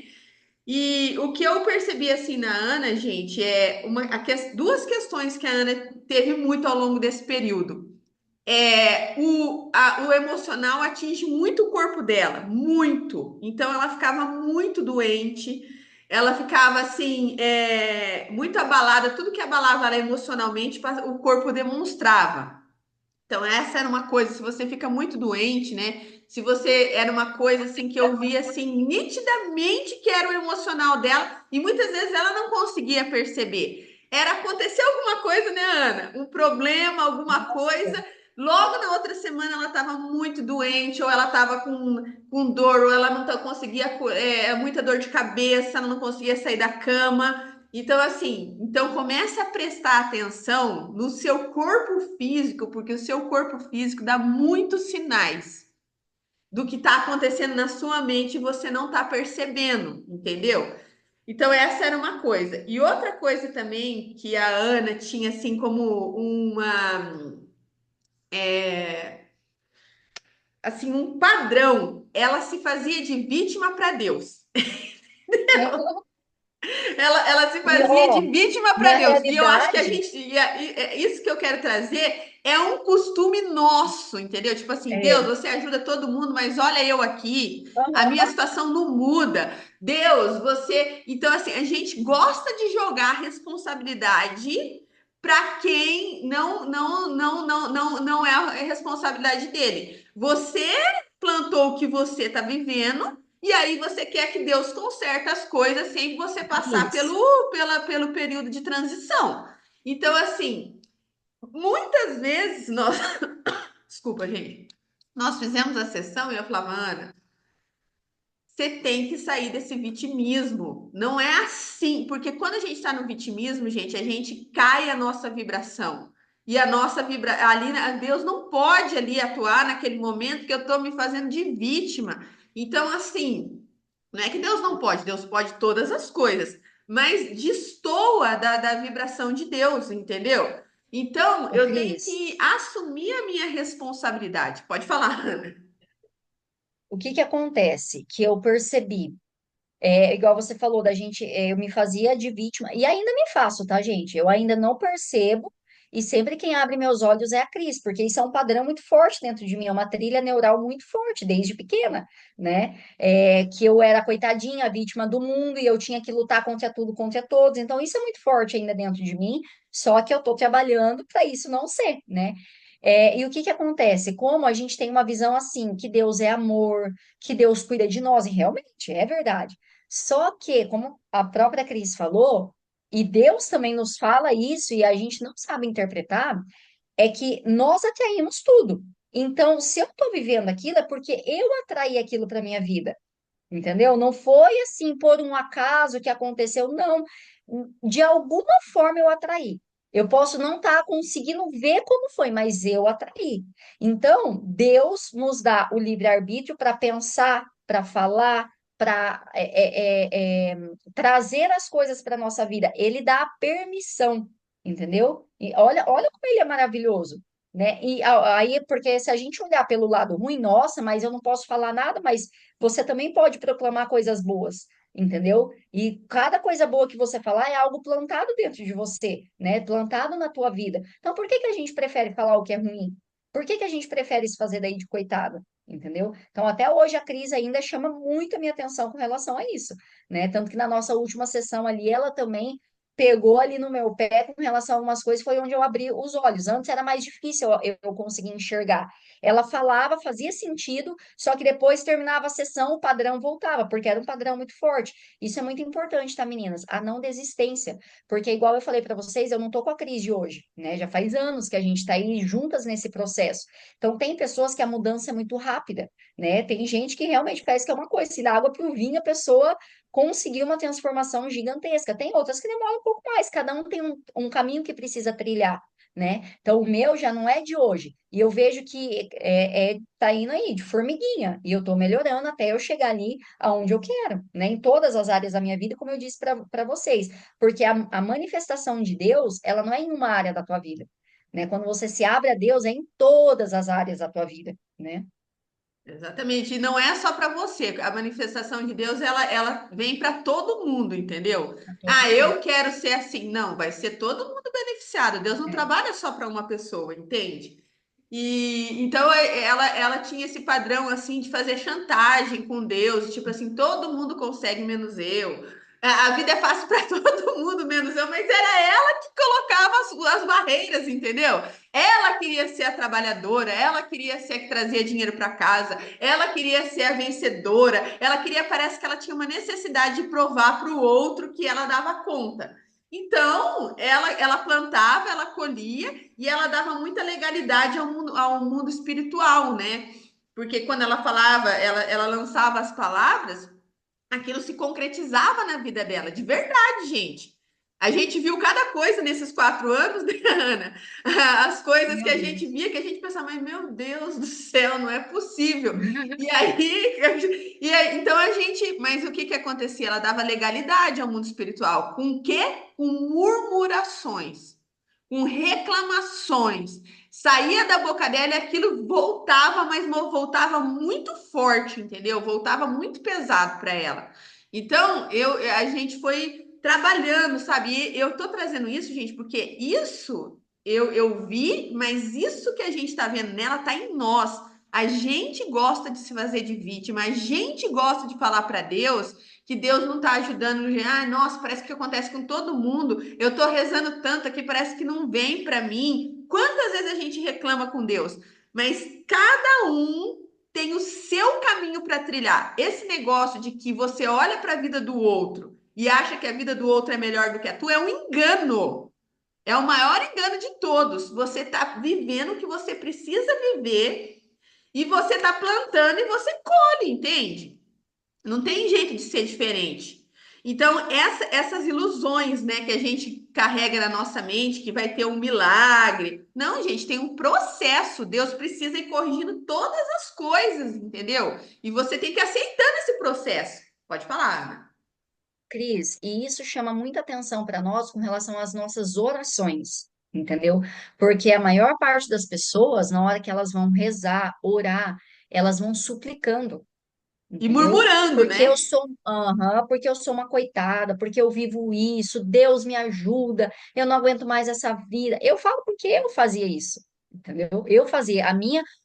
E o que eu percebi assim na Ana, gente, duas questões que a Ana teve muito ao longo desse período. O emocional atinge muito o corpo dela, muito. Então ela ficava muito doente, ela ficava assim, muito abalada, tudo que abalava ela emocionalmente, o corpo demonstrava. Então, essa era uma coisa, se você fica muito doente, né? Se você era uma coisa assim que eu via assim nitidamente que era o emocional dela e muitas vezes ela não conseguia perceber. Era acontecer alguma coisa, né, Ana? Um problema, alguma Nossa, coisa. Logo na outra semana ela estava muito doente, ou ela estava com dor, ou ela não conseguia, muita dor de cabeça, ela não conseguia sair da cama. Então, assim, então comece a prestar atenção no seu corpo físico, porque o seu corpo físico dá muitos sinais do que está acontecendo na sua mente e você não está percebendo, entendeu? Então, essa era uma coisa. E outra coisa também que a Ana tinha, assim, como assim, um padrão, ela se fazia de vítima para Deus. Ela se e fazia de ó, vítima para na Deus. E eu acho que a realidade, gente, isso que eu quero trazer é um costume nosso, entendeu? Tipo assim, Deus, é, você ajuda todo mundo, mas olha eu aqui, a minha aham, situação não muda. Deus, você. Então, assim, a gente gosta de jogar a responsabilidade para quem não é a responsabilidade dele. Você plantou o que você está vivendo. E aí você quer que Deus conserte as coisas sem você passar isso. pelo período de transição. Então, assim, muitas vezes nós. Desculpa, gente. Nós fizemos a sessão e eu falava, Ana, você tem que sair desse vitimismo. Não é assim, porque quando a gente está no vitimismo, gente, a gente cai a nossa vibração. E a nossa ali, Deus não pode ali atuar naquele momento que eu estou me fazendo de vítima. Então, assim, não é que Deus não pode, Deus pode todas as coisas, mas destoa da vibração de Deus, entendeu? Então, Ô, eu tenho Cris, que assumir a minha responsabilidade. Pode falar, Ana. o que que acontece? Que eu percebi. É igual você falou da gente, eu me fazia de vítima, e ainda me faço, tá, gente? Eu ainda não percebo, e sempre quem abre meus olhos é a Cris, porque isso é um padrão muito forte dentro de mim, é uma trilha neural muito forte, desde pequena, né? Que eu era coitadinha, a vítima do mundo, e eu tinha que lutar contra tudo, contra todos, então isso é muito forte ainda dentro de mim, só que eu tô trabalhando para isso não ser, né? E o que que acontece? Como a gente tem uma visão assim, que Deus é amor, que Deus cuida de nós, e realmente é verdade. Só que, como a própria Cris falou, e Deus também nos fala isso e a gente não sabe interpretar, é que nós atraímos tudo. Então, se eu estou vivendo aquilo, é porque eu atraí aquilo para minha vida, entendeu? Não foi assim por um acaso que aconteceu, não. De alguma forma eu atraí. Eu posso não estar conseguindo ver como foi, mas eu atraí. Então, Deus nos dá o livre-arbítrio para pensar, para falar, para trazer as coisas para a nossa vida. Ele dá a permissão, entendeu? E olha como ele é maravilhoso. Né? E aí, porque se a gente olhar pelo lado ruim, nossa, mas eu não posso falar nada, mas você também pode proclamar coisas boas, entendeu? E cada coisa boa que você falar é algo plantado dentro de você, né? Plantado na tua vida. Então, por que que a gente prefere falar o que é ruim? Por que que a gente prefere se fazer daí de coitada? Entendeu? Então, até hoje a crise ainda chama muito a minha atenção com relação a isso, né? Tanto que na nossa última sessão ali, ela também pegou ali no meu pé com relação a algumas coisas, foi onde eu abri os olhos. Antes era mais difícil eu conseguir enxergar. Ela falava, fazia sentido, só que depois terminava a sessão, o padrão voltava, porque era um padrão muito forte. Isso é muito importante, tá, meninas? A não desistência. Porque, igual eu falei para vocês, eu não tô com a crise hoje, né? Já faz anos que a gente tá aí juntas nesse processo. Então, tem pessoas que a mudança é muito rápida, né? Tem gente que realmente parece que é uma coisa, se dá água pro vinho, a pessoa conseguir uma transformação gigantesca. Tem outras que demoram um pouco mais, cada um tem um caminho que precisa trilhar, né? Então, o meu já não é de hoje. E eu vejo que tá indo aí de formiguinha. E eu tô melhorando até eu chegar ali aonde eu quero, né? Em todas as áreas da minha vida, como eu disse para vocês. Porque a manifestação de Deus, ela não é em uma área da tua vida, né? Quando você se abre a Deus, é em todas as áreas da tua vida, né? Exatamente, e não é só para você. A manifestação de Deus, ela vem para todo mundo, entendeu? Pra todo Ah, mundo. eu quero ser assim. Não, vai ser todo mundo beneficiado. Deus não É. trabalha só para uma pessoa, entende? E então ela tinha esse padrão assim de fazer chantagem com Deus, tipo assim, todo mundo consegue menos eu. A vida é fácil para todo mundo, menos eu, mas era ela que colocava as barreiras, entendeu? Ela queria ser a trabalhadora, ela queria ser a que trazia dinheiro para casa, ela queria ser a vencedora, ela queria, parece que ela tinha uma necessidade de provar para o outro que ela dava conta. Então, ela plantava, ela colhia e ela dava muita legalidade ao mundo espiritual, né? Porque quando ela falava, ela lançava as palavras, aquilo se concretizava na vida dela, de verdade, gente. A gente viu cada coisa nesses 4 anos, né, Ana? As coisas que Meu a Deus. gente via, que a gente pensava, mas meu Deus do céu, não é possível. E aí, então a gente, mas o que que acontecia? Ela dava legalidade ao mundo espiritual. Com o quê? Com murmurações, com reclamações. Saía da boca dela e aquilo voltava, mas voltava muito forte, entendeu? Voltava muito pesado para ela. Então, a gente foi trabalhando, sabe? E eu tô trazendo isso, gente, porque isso eu vi, mas isso que a gente está vendo nela tá em nós. A gente gosta de se fazer de vítima, a gente gosta de falar para Deus que Deus não está ajudando. Ah, nossa, parece que acontece com todo mundo. Eu estou rezando tanto aqui, parece que não vem para mim. Quantas vezes a gente reclama com Deus? Mas cada um tem o seu caminho para trilhar. Esse negócio de que você olha para a vida do outro e acha que a vida do outro é melhor do que a tua é um engano. É o maior engano de todos. Você está vivendo o que você precisa viver e você está plantando e você colhe, entende? Não tem jeito de ser diferente. Então, essas ilusões, né, que a gente carrega na nossa mente, que vai ter um milagre. Não, gente, tem um processo. Deus precisa ir corrigindo todas as coisas, entendeu? E você tem que ir aceitando esse processo. Pode falar, Ana. Cris, e isso chama muita atenção para nós com relação às nossas orações, entendeu? Porque a maior parte das pessoas, na hora que elas vão rezar, orar, elas vão suplicando. E Entendeu? murmurando, Porque eu né? sou, porque eu sou uma coitada, porque eu vivo isso, Deus me ajuda, eu não aguento mais essa vida. Eu falo porque eu fazia isso, entendeu? Eu fazia,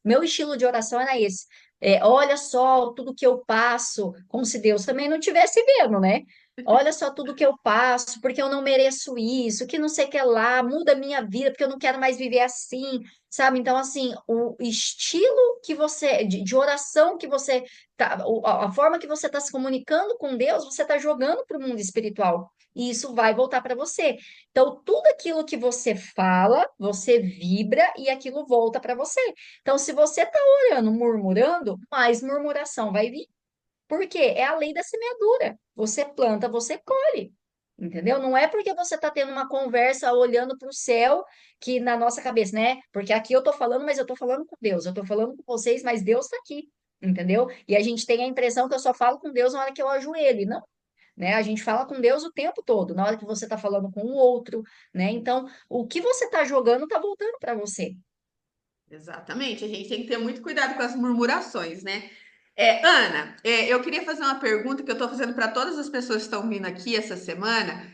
meu estilo de oração era esse. É, olha só tudo que eu passo, como se Deus também não tivesse vendo, né? Olha só tudo que eu passo, porque eu não mereço isso, que não sei o que lá, muda a minha vida, porque eu não quero mais viver assim, sabe? Então, assim, o estilo que você, de oração que você a forma que você está se comunicando com Deus, você está jogando para o mundo espiritual. E isso vai voltar para você. Então, tudo aquilo que você fala, você vibra e aquilo volta para você. Então, se você está orando, murmurando, mais murmuração vai vir. Por quê? É a lei da semeadura. Você planta, você colhe. Entendeu? Não é porque você está tendo uma conversa olhando para o céu que na nossa cabeça, né? Porque aqui eu estou falando, mas eu estou falando com Deus. Eu estou falando com vocês, mas Deus está aqui. Entendeu? E a gente tem a impressão que eu só falo com Deus na hora que eu ajoelho. Não, né? A gente fala com Deus o tempo todo, na hora que você está falando com o outro, né? Então, o que você está jogando está voltando para você. Exatamente. A gente tem que ter muito cuidado com as murmurações, né? Ana, eu queria fazer uma pergunta que eu estou fazendo para todas as pessoas que estão vindo aqui essa semana.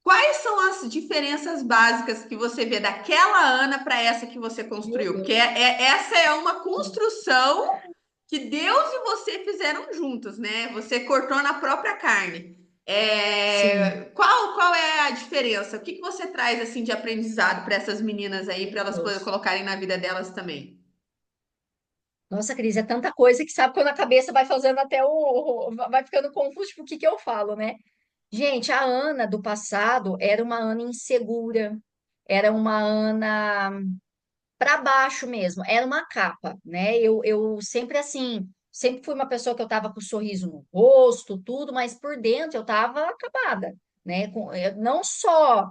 Quais são as diferenças básicas que você vê daquela Ana para essa que você Meu construiu? Porque Deus. essa é uma construção que Deus e você fizeram juntos, né? Você cortou na própria carne. Sim. Qual é a diferença? O que que você traz assim de aprendizado para essas meninas aí, para elas poderem Deus. colocarem na vida delas também? Nossa, Cris, é tanta coisa que sabe quando a cabeça vai fazendo até vai ficando confuso, tipo, o que que eu falo, né? Gente, a Ana do passado era uma Ana insegura, era uma Ana para baixo mesmo, era uma capa, né? Eu sempre assim, sempre fui uma pessoa que eu tava com um sorriso no rosto, tudo, mas por dentro eu tava acabada, né? Não só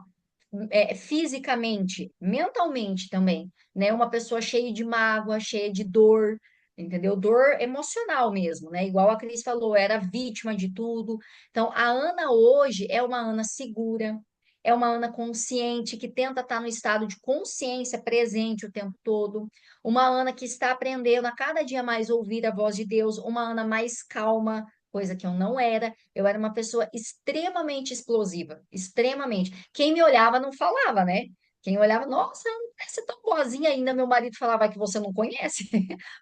fisicamente, mentalmente também, né? Uma pessoa cheia de mágoa, cheia de dor, entendeu? Dor emocional mesmo, né? Igual a Cris falou, era vítima de tudo. Então, a Ana hoje é uma Ana segura, é uma Ana consciente que tenta estar no estado de consciência presente o tempo todo, uma Ana que está aprendendo a cada dia mais ouvir a voz de Deus, uma Ana mais calma, coisa que eu não era. Eu era uma pessoa extremamente explosiva, extremamente. Quem me olhava não falava, né? Quem olhava, nossa, ela não parece tão boazinha ainda. Meu marido falava que você não conhece,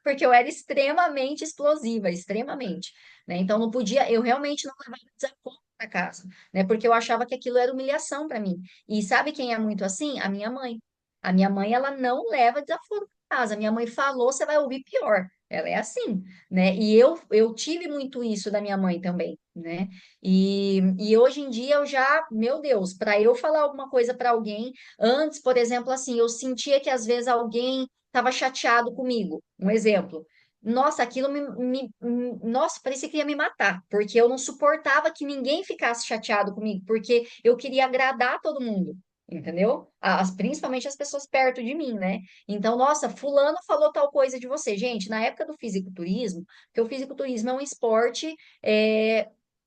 porque eu era extremamente explosiva, extremamente, né? Então não podia, eu realmente não levava desaforo. para casa, né? Porque eu achava que aquilo era humilhação para mim. E sabe quem é muito assim? A minha mãe. A minha mãe, ela não leva desaforo para casa. A minha mãe falou, você vai ouvir pior. Ela é assim, né? E eu tive muito isso da minha mãe também, né? E hoje em dia eu já, meu Deus, para eu falar alguma coisa para alguém, antes, por exemplo, assim, eu sentia que às vezes alguém estava chateado comigo. Um exemplo. Nossa, aquilo nossa, parecia que ia me matar, porque eu não suportava que ninguém ficasse chateado comigo, porque eu queria agradar todo mundo, entendeu? Principalmente as pessoas perto de mim, né? Então, nossa, fulano falou tal coisa de você. Gente, na época do fisiculturismo, porque o fisiculturismo é um esporte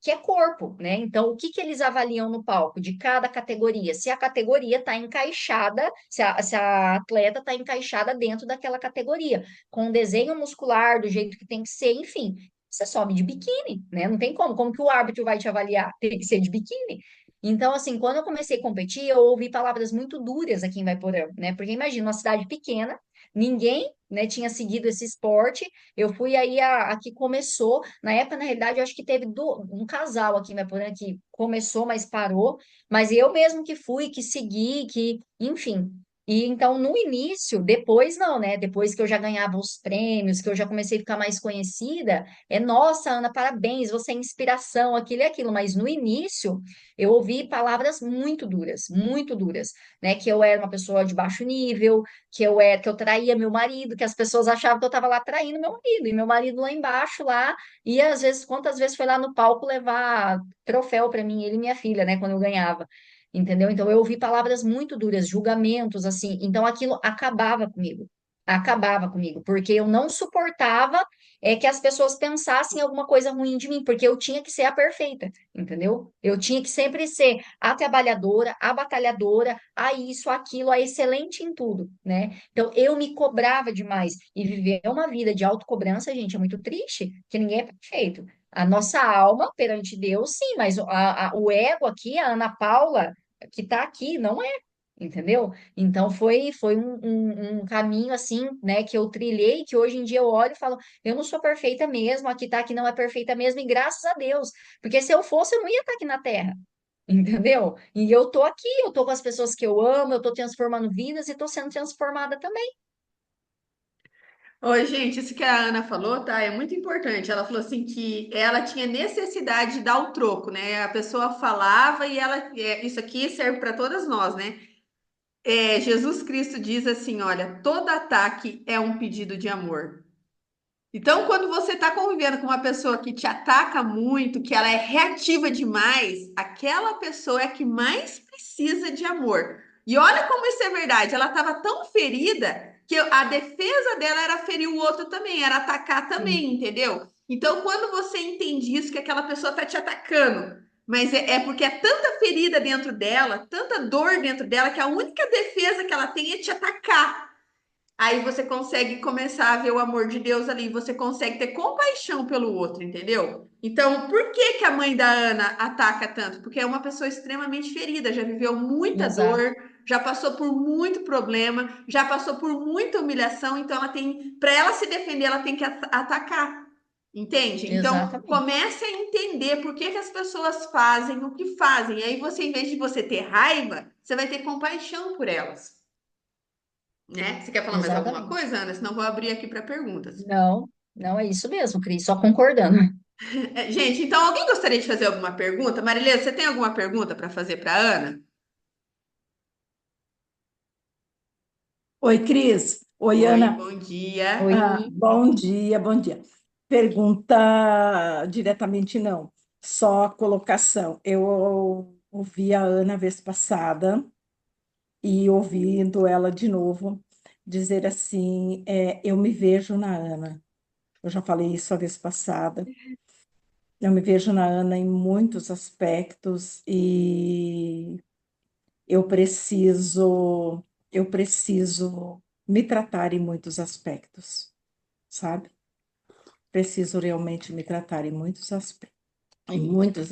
que é corpo, né? Então, o que que eles avaliam no palco de cada categoria? Se a categoria está encaixada, se a atleta está encaixada dentro daquela categoria com desenho muscular do jeito que tem que ser, enfim, você sobe de biquíni, né? Não tem como. Como que o árbitro vai te avaliar? Tem que ser de biquíni. Então, assim, quando eu comecei a competir, eu ouvi palavras muito duras aqui em Vaiporã, né? Porque imagina, uma cidade pequena, ninguém, né, tinha seguido esse esporte. Eu fui aí a que começou. Na época, na realidade, eu acho que teve um casal aqui em Vaiporã que começou, mas parou. Mas eu mesmo que fui, que segui, que, enfim. E então, no início, depois não, né? Depois que eu já ganhava os prêmios, que eu já comecei a ficar mais conhecida, nossa, Ana, parabéns, você é inspiração, aquilo e aquilo. Mas no início, eu ouvi palavras muito duras, né? Que eu era uma pessoa de baixo nível, que eu traía meu marido, que as pessoas achavam que eu estava lá traindo meu marido, e meu marido lá embaixo, lá, e às vezes, quantas vezes foi lá no palco levar troféu para mim, ele e minha filha, né? Quando eu ganhava. Entendeu? Então eu ouvi palavras muito duras, julgamentos, assim. Então aquilo acabava comigo, porque eu não suportava que as pessoas pensassem alguma coisa ruim de mim, porque eu tinha que ser a perfeita, entendeu? Eu tinha que sempre ser a trabalhadora, a batalhadora, a isso, aquilo, a excelente em tudo, né? Então eu me cobrava demais e viver uma vida de autocobrança, gente, é muito triste, porque ninguém é perfeito. A nossa alma perante Deus, sim, mas o ego aqui, a Ana Paula, que está aqui, não é, entendeu? Então foi um caminho assim, né, que eu trilhei, que hoje em dia eu olho e falo, eu não sou perfeita mesmo, aqui tá, aqui não é perfeita mesmo, e graças a Deus, porque se eu fosse, eu não ia estar aqui na Terra. Entendeu? E eu tô aqui, eu tô com as pessoas que eu amo, eu tô transformando vidas e tô sendo transformada também. Oi, gente, isso que a Ana falou, tá? É muito importante. Ela falou assim que ela tinha necessidade de dar o troco, né? A pessoa falava e isso aqui serve para todas nós, né? Jesus Cristo diz assim: olha, todo ataque é um pedido de amor. Então, quando você está convivendo com uma pessoa que te ataca muito, que ela é reativa demais, aquela pessoa é a que mais precisa de amor. E olha como isso é verdade. Ela estava tão ferida que a defesa dela era ferir o outro também, era atacar Sim, também, entendeu? Então, quando você entende isso, que aquela pessoa está te atacando, mas é porque é tanta ferida dentro dela, tanta dor dentro dela, que a única defesa que ela tem é te atacar. Aí você consegue começar a ver o amor de Deus ali, você consegue ter compaixão pelo outro, entendeu? Então, por que que a mãe da Ana ataca tanto? Porque é uma pessoa extremamente ferida, já viveu muita exato, dor, já passou por muito problema, já passou por muita humilhação, então ela tem, para ela se defender, ela tem que atacar. Entende? Então, exatamente, comece a entender por que que as pessoas fazem o que fazem. Aí você, em vez de você ter raiva, você vai ter compaixão por elas, né? Você quer falar mais alguma exatamente. coisa, Ana? Senão vou abrir aqui para perguntas. Não, não é isso mesmo, Cris, só concordando. Gente, então alguém gostaria de fazer alguma pergunta? Marilene, você tem alguma pergunta para fazer para Ana? Oi, Cris. Oi, Oi, Ana. bom dia. Oi, Bom dia, bom dia. Pergunta diretamente não, só a colocação. Eu ouvi a Ana a vez passada e ouvindo ela de novo dizer assim, eu me vejo na Ana. Eu já falei isso a vez passada. Eu me vejo na Ana em muitos aspectos e eu preciso, eu preciso me tratar em muitos aspectos, sabe? Preciso realmente me tratar em muitos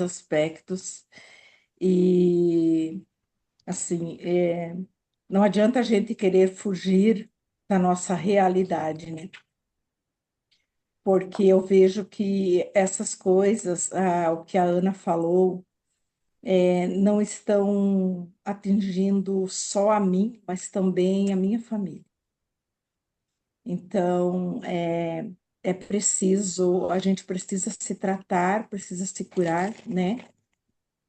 aspectos e assim, não adianta a gente querer fugir da nossa realidade, né? Porque eu vejo que essas coisas, o que a Ana falou, não estão atingindo só a mim, mas também a minha família. Então, é preciso, a gente precisa se tratar, precisa se curar, né?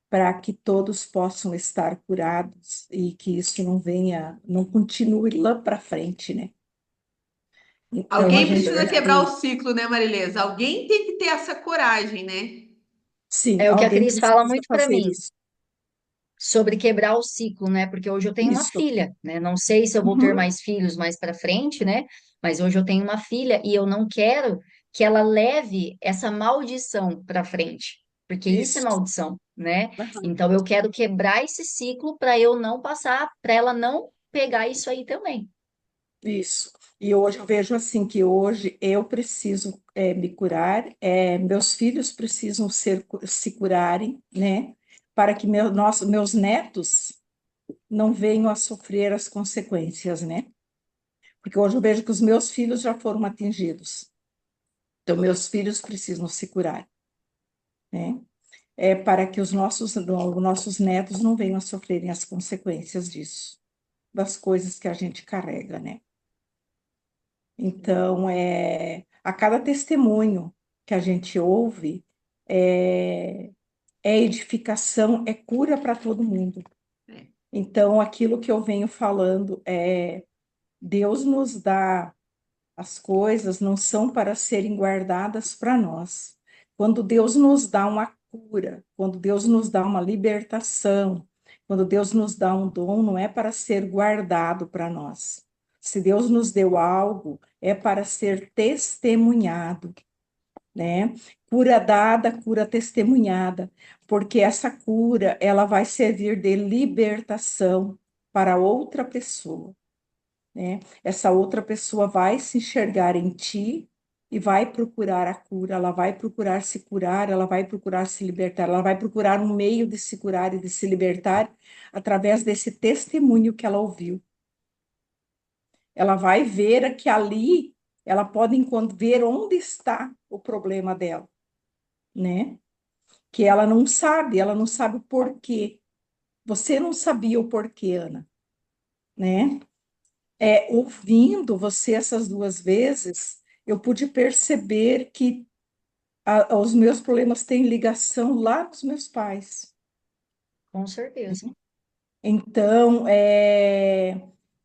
Para que todos possam estar curados e que isso não venha, não continue lá para frente, né? Então, a Alguém gente precisa quebrar o precisa, ciclo, né, Marilesa? Alguém tem que ter essa coragem, né? sim, É o que a alguém Cris fala precisa muito para fazer mim, isso. sobre quebrar o ciclo, né? Porque hoje eu tenho uma Isso. filha, né? Não sei se eu vou ter Uhum. mais filhos mais para frente, né? Mas hoje eu tenho uma filha e eu não quero que ela leve essa maldição para frente, porque isso é Isso. maldição, né? Aham. Então eu quero quebrar esse ciclo para eu não passar, para ela não pegar isso aí também. Isso. E hoje eu vejo assim que hoje eu preciso me curar, meus filhos precisam se curarem, né? Para que meus netos não venham a sofrer as consequências, né? Porque hoje eu vejo que os meus filhos já foram atingidos. Então, meus filhos precisam se curar, né? Para que nossos netos não venham a sofrerem as consequências disso, das coisas que a gente carrega, né? Então, a cada testemunho que a gente ouve, é, é edificação, é cura para todo mundo. É. Então, aquilo que eu venho falando Deus nos dá as coisas não são para serem guardadas para nós. Quando Deus nos dá uma cura, quando Deus nos dá uma libertação, quando Deus nos dá um dom, não é para ser guardado para nós. Se Deus nos deu algo, é para ser testemunhado, né? Cura dada, cura testemunhada, porque essa cura, ela vai servir de libertação para outra pessoa, né? Essa outra pessoa vai se enxergar em ti e vai procurar a cura, ela vai procurar se curar, ela vai procurar se libertar, ela vai procurar um meio de se curar e de se libertar através desse testemunho que ela ouviu. Ela vai ver que ali ela pode ver onde está o problema dela, né? Que ela não sabe o porquê. Você não sabia o porquê, Ana, né? Ouvindo você essas duas vezes, eu pude perceber que os meus problemas têm ligação lá dos meus pais. Com certeza. Então,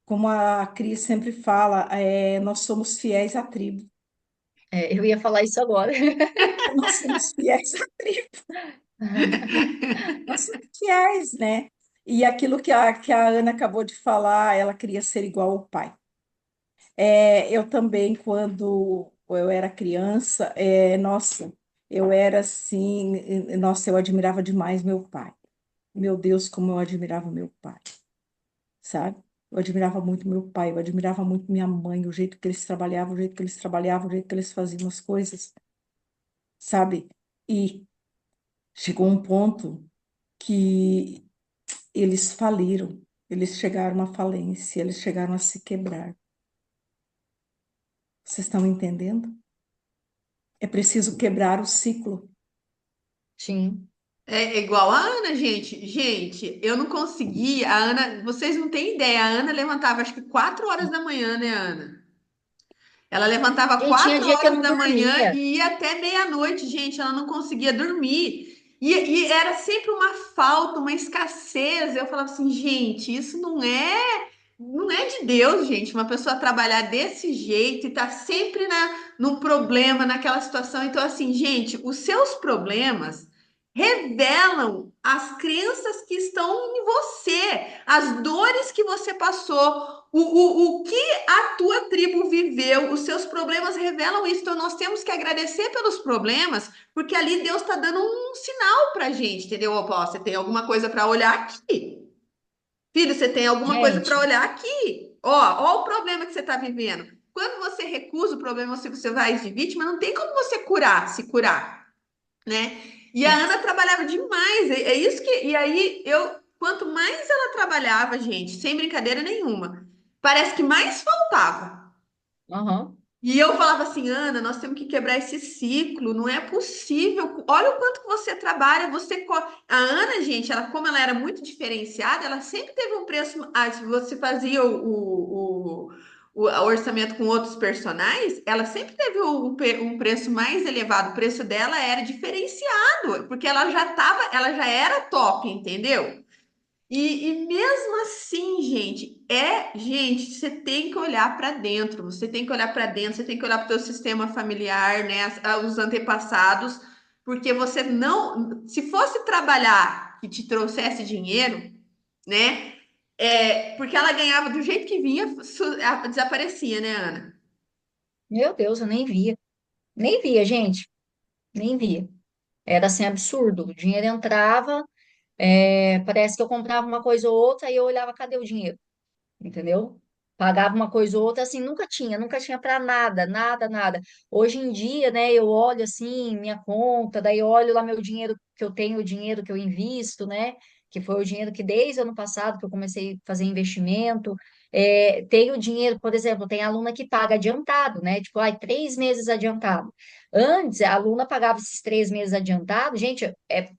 como a Cris sempre fala, nós somos fiéis à tribo. É, eu ia falar isso agora. Nós somos fiéis à tribo. Nós somos fiéis, né? E aquilo que a Ana acabou de falar, ela queria ser igual ao pai. Eu também, quando eu era criança, nossa, eu era assim, nossa, eu admirava demais meu pai. Meu Deus, como eu admirava meu pai, sabe? Eu admirava muito meu pai, eu admirava muito minha mãe, o jeito que eles trabalhavam, o jeito que eles trabalhavam, o jeito que eles faziam as coisas, sabe? E chegou um ponto que eles faliram, eles chegaram à falência, eles chegaram a se quebrar. Vocês estão entendendo? É preciso quebrar o ciclo. Sim. É igual a Ana, gente. Gente, eu não conseguia. A Ana, vocês não têm ideia. A Ana levantava acho que 4 horas da manhã, né, Ana? Ela levantava E tinha quatro dia que eu horas não da manhã dormia. e ia até meia-noite, gente. Ela não conseguia dormir. E era sempre uma falta, uma escassez. Eu falava assim, gente, isso não é de Deus, gente. Uma pessoa trabalhar desse jeito e tá sempre no problema, naquela situação. Então, assim, gente, os seus problemas revelam as crenças que estão em você, as dores que você passou, o que a tua tribo viveu, os seus problemas revelam isso. Então, nós temos que agradecer pelos problemas, porque ali Deus está dando um sinal pra gente, entendeu? Ó, você tem alguma coisa para olhar aqui. Filho, você tem alguma coisa para Gente, olhar aqui. Ó o problema que você está vivendo. Quando você recusa o problema, você vai de vítima, não tem como você se curar, né? E a Ana Isso. trabalhava demais. É isso que. E aí, quanto mais ela trabalhava, gente, sem brincadeira nenhuma, parece que mais faltava. aham. E eu falava assim, Ana, nós temos que quebrar esse ciclo, não é possível. Olha o quanto que você trabalha, A Ana, gente, ela como ela era muito diferenciada, ela sempre teve um preço. Se você fazia o orçamento com outros personagens, ela sempre teve um preço mais elevado. O preço dela era diferenciado, porque ela já era top, entendeu? E mesmo assim, gente, você tem que olhar para dentro, você tem que olhar para dentro, você tem que olhar para o teu sistema familiar, né, os antepassados, porque você não, se fosse trabalhar que te trouxesse dinheiro, né, porque ela ganhava do jeito que vinha, desaparecia, né, Ana? Meu Deus, eu nem via. Nem via, gente. Nem via. Era assim absurdo. O dinheiro entrava, parece que eu comprava uma coisa ou outra e eu olhava, cadê o dinheiro? Entendeu? Pagava uma coisa ou outra, assim, nunca tinha para nada, nada, nada. Hoje em dia, né, eu olho assim, minha conta, daí eu olho lá meu dinheiro que eu tenho, o dinheiro que eu invisto, né, que foi o dinheiro que desde o ano passado que eu comecei a fazer investimento, tenho dinheiro, por exemplo, tem aluna que paga adiantado, né, tipo, ai, 3 meses adiantado. Antes, a aluna pagava esses 3 meses adiantado, gente,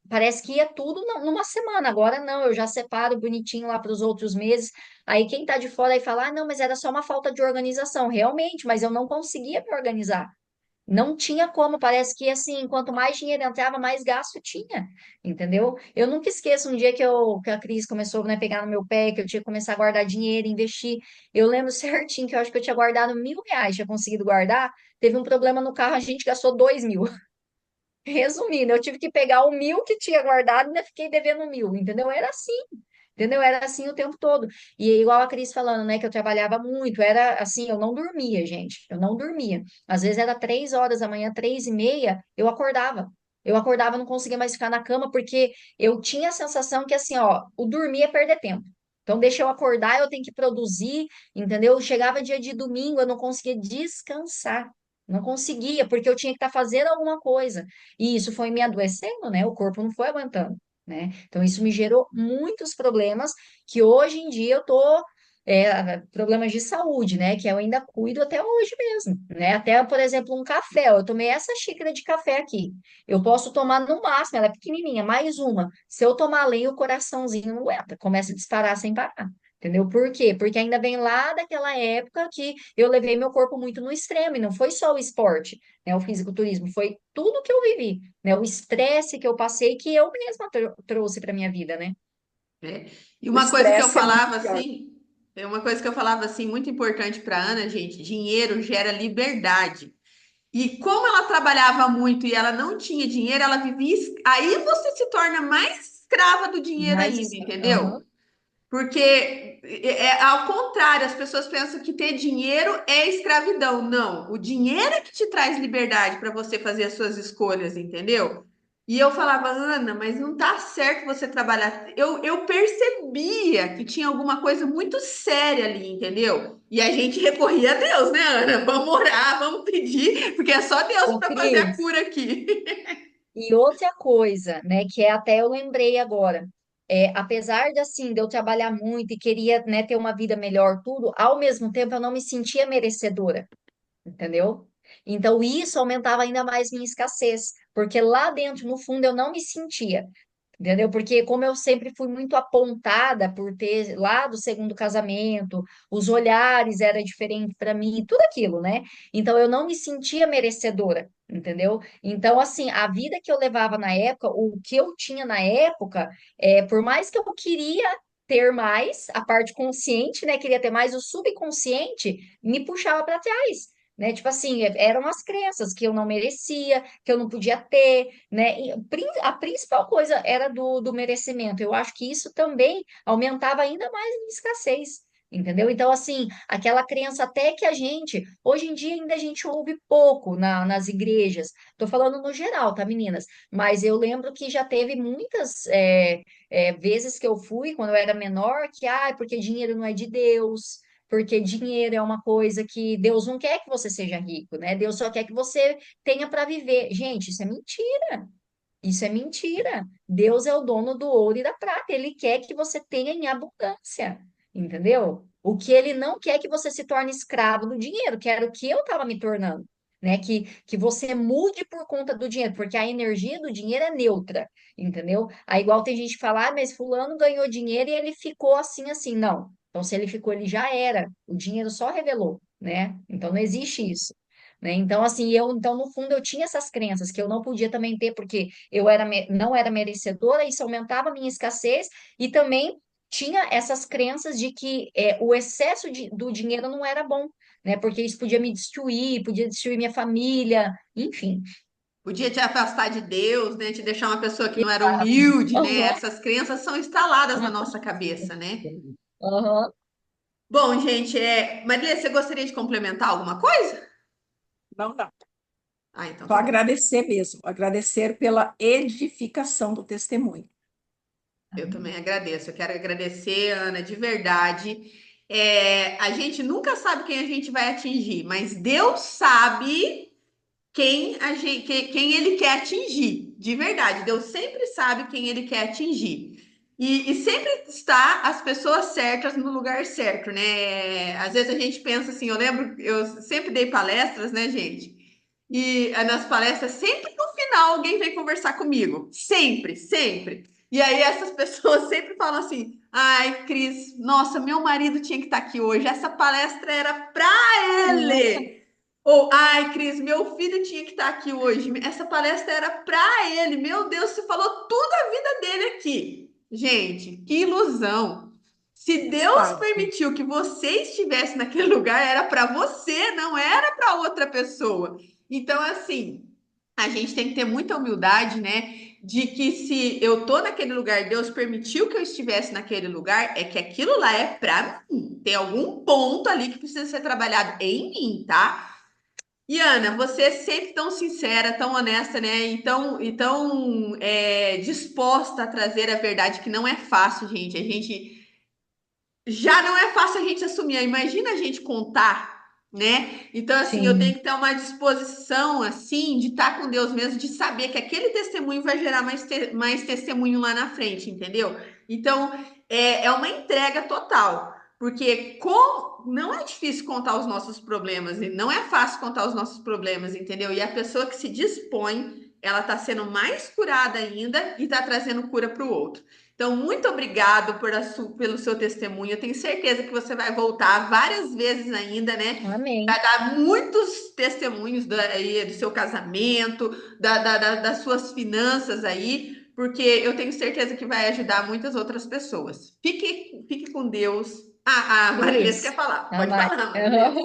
parece que ia tudo numa semana, agora não, eu já separo bonitinho lá para os outros meses. Aí quem tá de fora aí fala, ah, não, mas era só uma falta de organização. Realmente, mas eu não conseguia me organizar. Não tinha como, parece que assim, quanto mais dinheiro entrava, mais gasto tinha, entendeu? Eu nunca esqueço um dia que a Cris começou, né, pegar no meu pé, que eu tinha que começar a guardar dinheiro, investir. Eu lembro certinho que eu acho que eu tinha guardado R$ 1.000, tinha conseguido guardar. Teve um problema no carro, a gente gastou 2.000. Resumindo, eu tive que pegar o 1.000 que tinha guardado e ainda fiquei devendo 1.000, entendeu? Era assim. Entendeu? Era assim o tempo todo. E igual a Cris falando, né, que eu trabalhava muito, era assim, eu não dormia, gente, eu não dormia. Às vezes era 3 horas da manhã, 3h30, eu acordava. Eu acordava, não conseguia mais ficar na cama, porque eu tinha a sensação que assim, ó, o dormir é perder tempo. Então, deixa eu acordar, eu tenho que produzir, entendeu? Chegava dia de domingo, eu não conseguia descansar. Não conseguia, porque eu tinha que estar fazendo alguma coisa. E isso foi me adoecendo, né? O corpo não foi aguentando, né? Então, isso me gerou muitos problemas que hoje em dia eu tô, problemas de saúde, né? Que eu ainda cuido até hoje mesmo, né? Até, por exemplo, um café. Ó, eu tomei essa xícara de café aqui. Eu posso tomar no máximo, ela é pequenininha, mais uma. Se eu tomar além, o coraçãozinho não aguenta, começa a disparar sem parar. Entendeu? Por quê? Porque ainda vem lá daquela época que eu levei meu corpo muito no extremo, e não foi só o esporte, né? O fisiculturismo, foi tudo que eu vivi, né? O estresse que eu passei, que eu mesma trouxe para minha vida, né? É. E O uma coisa que eu estresse é muito falava pior. assim, uma coisa que eu falava assim, muito importante para Ana, gente, dinheiro gera liberdade. E como ela trabalhava muito e ela não tinha dinheiro, ela vivia. Aí você se torna mais escrava do dinheiro Mas, ainda, aham, entendeu? Porque ao contrário, as pessoas pensam que ter dinheiro é escravidão. Não, o dinheiro é que te traz liberdade para você fazer as suas escolhas, entendeu? E eu falava, Ana, mas não tá certo você trabalhar. Eu percebia que tinha alguma coisa muito séria ali, entendeu? E a gente recorria a Deus, né, Ana? Vamos orar, vamos pedir, porque é só Deus ô para fazer a Cris, cura aqui. e outra coisa, né, que até eu lembrei agora, apesar de assim, de eu trabalhar muito e queria, né, ter uma vida melhor, tudo, ao mesmo tempo eu não me sentia merecedora, entendeu? Então isso aumentava ainda mais minha escassez, porque lá dentro, no fundo, eu não me sentia. Entendeu? Porque como eu sempre fui muito apontada por ter lá do segundo casamento, os olhares era diferente para mim, tudo aquilo, né? Então eu não me sentia merecedora, entendeu? Então assim, a vida que eu levava na época, o que eu tinha na época, por mais que eu queria ter mais, a parte consciente, né, queria ter mais, o subconsciente me puxava para trás. Né? Tipo assim, eram as crenças que eu não merecia, que eu não podia ter, né? E a principal coisa era do merecimento. Eu acho que isso também aumentava ainda mais a escassez. Entendeu? Então, assim, aquela crença até que a gente, hoje em dia ainda a gente ouve pouco nas igrejas. Estou falando no geral, tá, meninas? Mas eu lembro que já teve muitas vezes que eu fui, quando eu era menor, que, porque dinheiro não é de Deus, porque dinheiro é uma coisa que Deus não quer que você seja rico, né? Deus só quer que você tenha para viver. Gente, isso é mentira. Isso é mentira. Deus é o dono do ouro e da prata. Ele quer que você tenha em abundância. entendeu? O que ele não quer é que você se torne escravo do dinheiro, que era o que eu estava me tornando, né? Que você mude por conta do dinheiro, porque a energia do dinheiro é neutra, entendeu? Aí igual tem gente que fala, ah, mas fulano ganhou dinheiro e ele ficou assim, assim. Não. Então, se ele ficou, ele já era. O dinheiro só revelou, né? Então, não existe isso. Né? Então, assim, então, no fundo, eu tinha essas crenças que eu não podia também ter, porque não era merecedora, isso aumentava a minha escassez, e também tinha essas crenças de que o excesso do dinheiro não era bom, né? Porque isso podia destruir minha família, enfim. Podia te afastar de Deus, né? Te deixar uma pessoa que não era humilde, né? Aham, Essas crenças são instaladas na nossa cabeça, né? aham. Bom, gente, Marília, você gostaria de complementar alguma coisa? Não, não. Ah, então Só tá bom. agradecer mesmo, agradecer pela edificação do testemunho. Eu também agradeço. Eu quero agradecer, Ana, de verdade. A gente nunca sabe quem a gente vai atingir, mas Deus sabe quem Ele quer atingir. De verdade, Deus sempre sabe quem Ele quer atingir. E sempre está as pessoas certas no lugar certo, né? Às vezes a gente pensa assim, eu lembro, eu sempre dei palestras, né, gente? E nas palestras, sempre no final alguém vem conversar comigo. Sempre, sempre. E aí essas pessoas sempre falam assim: ai, Cris, nossa, meu marido tinha que estar aqui hoje. Essa palestra era para ele. Ou, ai, Cris, meu filho tinha que estar aqui hoje. Essa palestra era para ele. Meu Deus, você falou tudo a vida dele aqui. Gente, que ilusão. Se Faz Deus parte. permitiu que você estivesse naquele lugar, era para você, não era para outra pessoa. Então, assim, a gente tem que ter muita humildade, né? De que se eu tô naquele lugar, Deus permitiu que eu estivesse naquele lugar, é que aquilo lá é para mim. Tem algum ponto ali que precisa ser trabalhado em mim, tá? E Ana, você é sempre tão sincera, tão honesta, né? E tão disposta a trazer a verdade, que não é fácil, gente. A gente já não é fácil a gente assumir. Imagina a gente contar, né? Então, assim, eu tenho Sim, que ter uma disposição, assim, de estar com Deus mesmo, de saber que aquele testemunho vai gerar mais testemunho lá na frente, entendeu? Então, é uma entrega total. Porque não é difícil contar os nossos problemas, e não é fácil contar os nossos problemas, entendeu? E a pessoa que se dispõe, ela está sendo mais curada ainda e está trazendo cura para o outro. Então, muito obrigado pelo seu testemunho. Eu tenho certeza que você vai voltar várias vezes ainda, né? amém. Vai dar muitos testemunhos do seu casamento, das suas finanças aí, porque eu tenho certeza que vai ajudar muitas outras pessoas. Fique com Deus. A Marilês Isso. quer falar. A Pode Mari. falar, Marilês.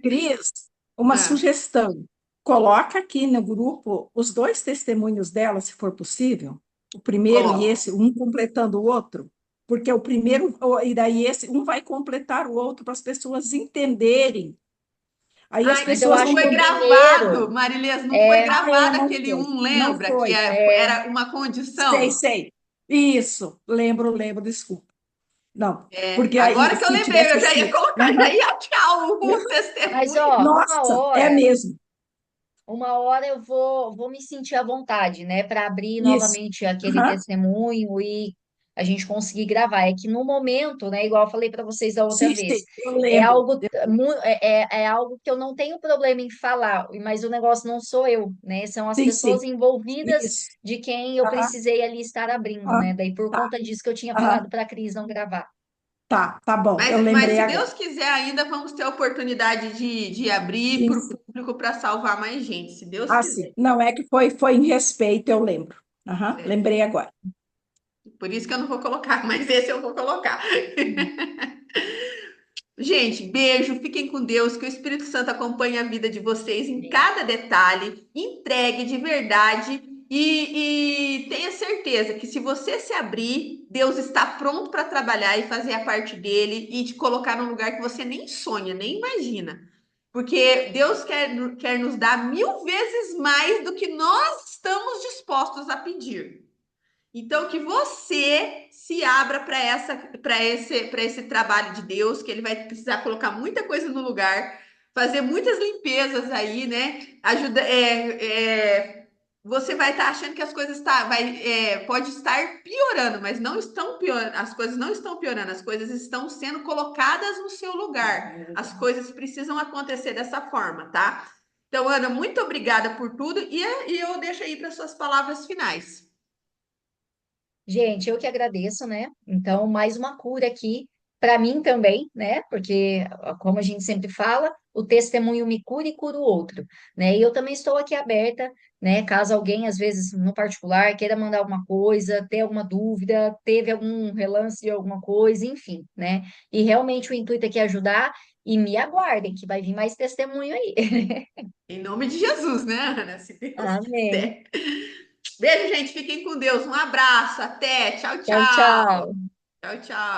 Cris, uma Ah, sugestão. Coloca aqui no grupo os dois testemunhos dela, se for possível. O primeiro e coloco. esse, um completando o outro. Porque o primeiro, e daí esse, um vai completar o outro para as pessoas entenderem. Aí as Ai, Mas eu pessoas não acho vão que foi o poder. gravado, primeiro Marilês, não foi é, gravado Não aquele foi. um, Não lembra? Que foi. era uma Sei, condição. sei. Isso. Lembro, desculpa. Não. Porque Agora aí, que eu se lembrei, tivesse eu já ia assim. colocar, já Aham. ia achar o mas testemunho. ó, Nossa, é mesmo. uma hora eu vou me sentir à vontade, né, para abrir Isso. novamente aquele Aham. testemunho e a gente conseguir gravar. É que no momento, né, igual eu falei para vocês da outra Sim, vez, sim, eu lembro. é algo que eu não tenho problema em falar, mas o negócio não sou eu, né? São as Sim, pessoas sim. envolvidas Isso. de quem eu Aham. precisei ali estar abrindo, Aham. né? Daí por Tá. conta disso que eu tinha Aham. falado para a Cris não gravar. Tá bom. Eu Mas lembrei se agora. Deus quiser, ainda vamos ter a oportunidade de abrir Sim, para o sim. público para salvar mais gente, se Deus Ah, sim. quiser. Não é que foi em respeito, eu lembro. Aham. É. Lembrei agora. Por isso que eu não vou colocar, mas esse eu vou colocar. Gente, beijo, fiquem com Deus, que o Espírito Santo acompanhe a vida de vocês em cada detalhe, entregue de verdade e tenha certeza que se você se abrir, Deus está pronto para trabalhar e fazer a parte dele e te colocar num lugar que você nem sonha, nem imagina. Porque Deus quer nos dar 1000 vezes mais do que nós estamos dispostos a pedir. Então, que você se abra para esse trabalho de Deus, que ele vai precisar colocar muita coisa no lugar, fazer muitas limpezas aí, né? Ajuda, você vai estar achando que as coisas pode estar piorando, mas não estão piorando, as coisas não estão piorando, as coisas estão sendo colocadas no seu lugar. As coisas precisam acontecer dessa forma, tá? Então, Ana, muito obrigada por tudo e eu deixo aí para suas palavras finais. Gente, eu que agradeço, né? Então, mais uma cura aqui para mim também, né? Porque, como a gente sempre fala, o testemunho me cura e cura o outro, né? E eu também estou aqui aberta, né? Caso alguém, às vezes, no particular, queira mandar alguma coisa, ter alguma dúvida, teve algum relance de alguma coisa, enfim, né? E realmente o intuito aqui é ajudar e me aguardem, que vai vir mais testemunho aí. Em nome de Jesus, né, Ana? Se Deus Amém. quiser. Beijo, gente. Fiquem com Deus. Um abraço. Até. Tchau, Tchau, tchau. tchau. Tchau, tchau.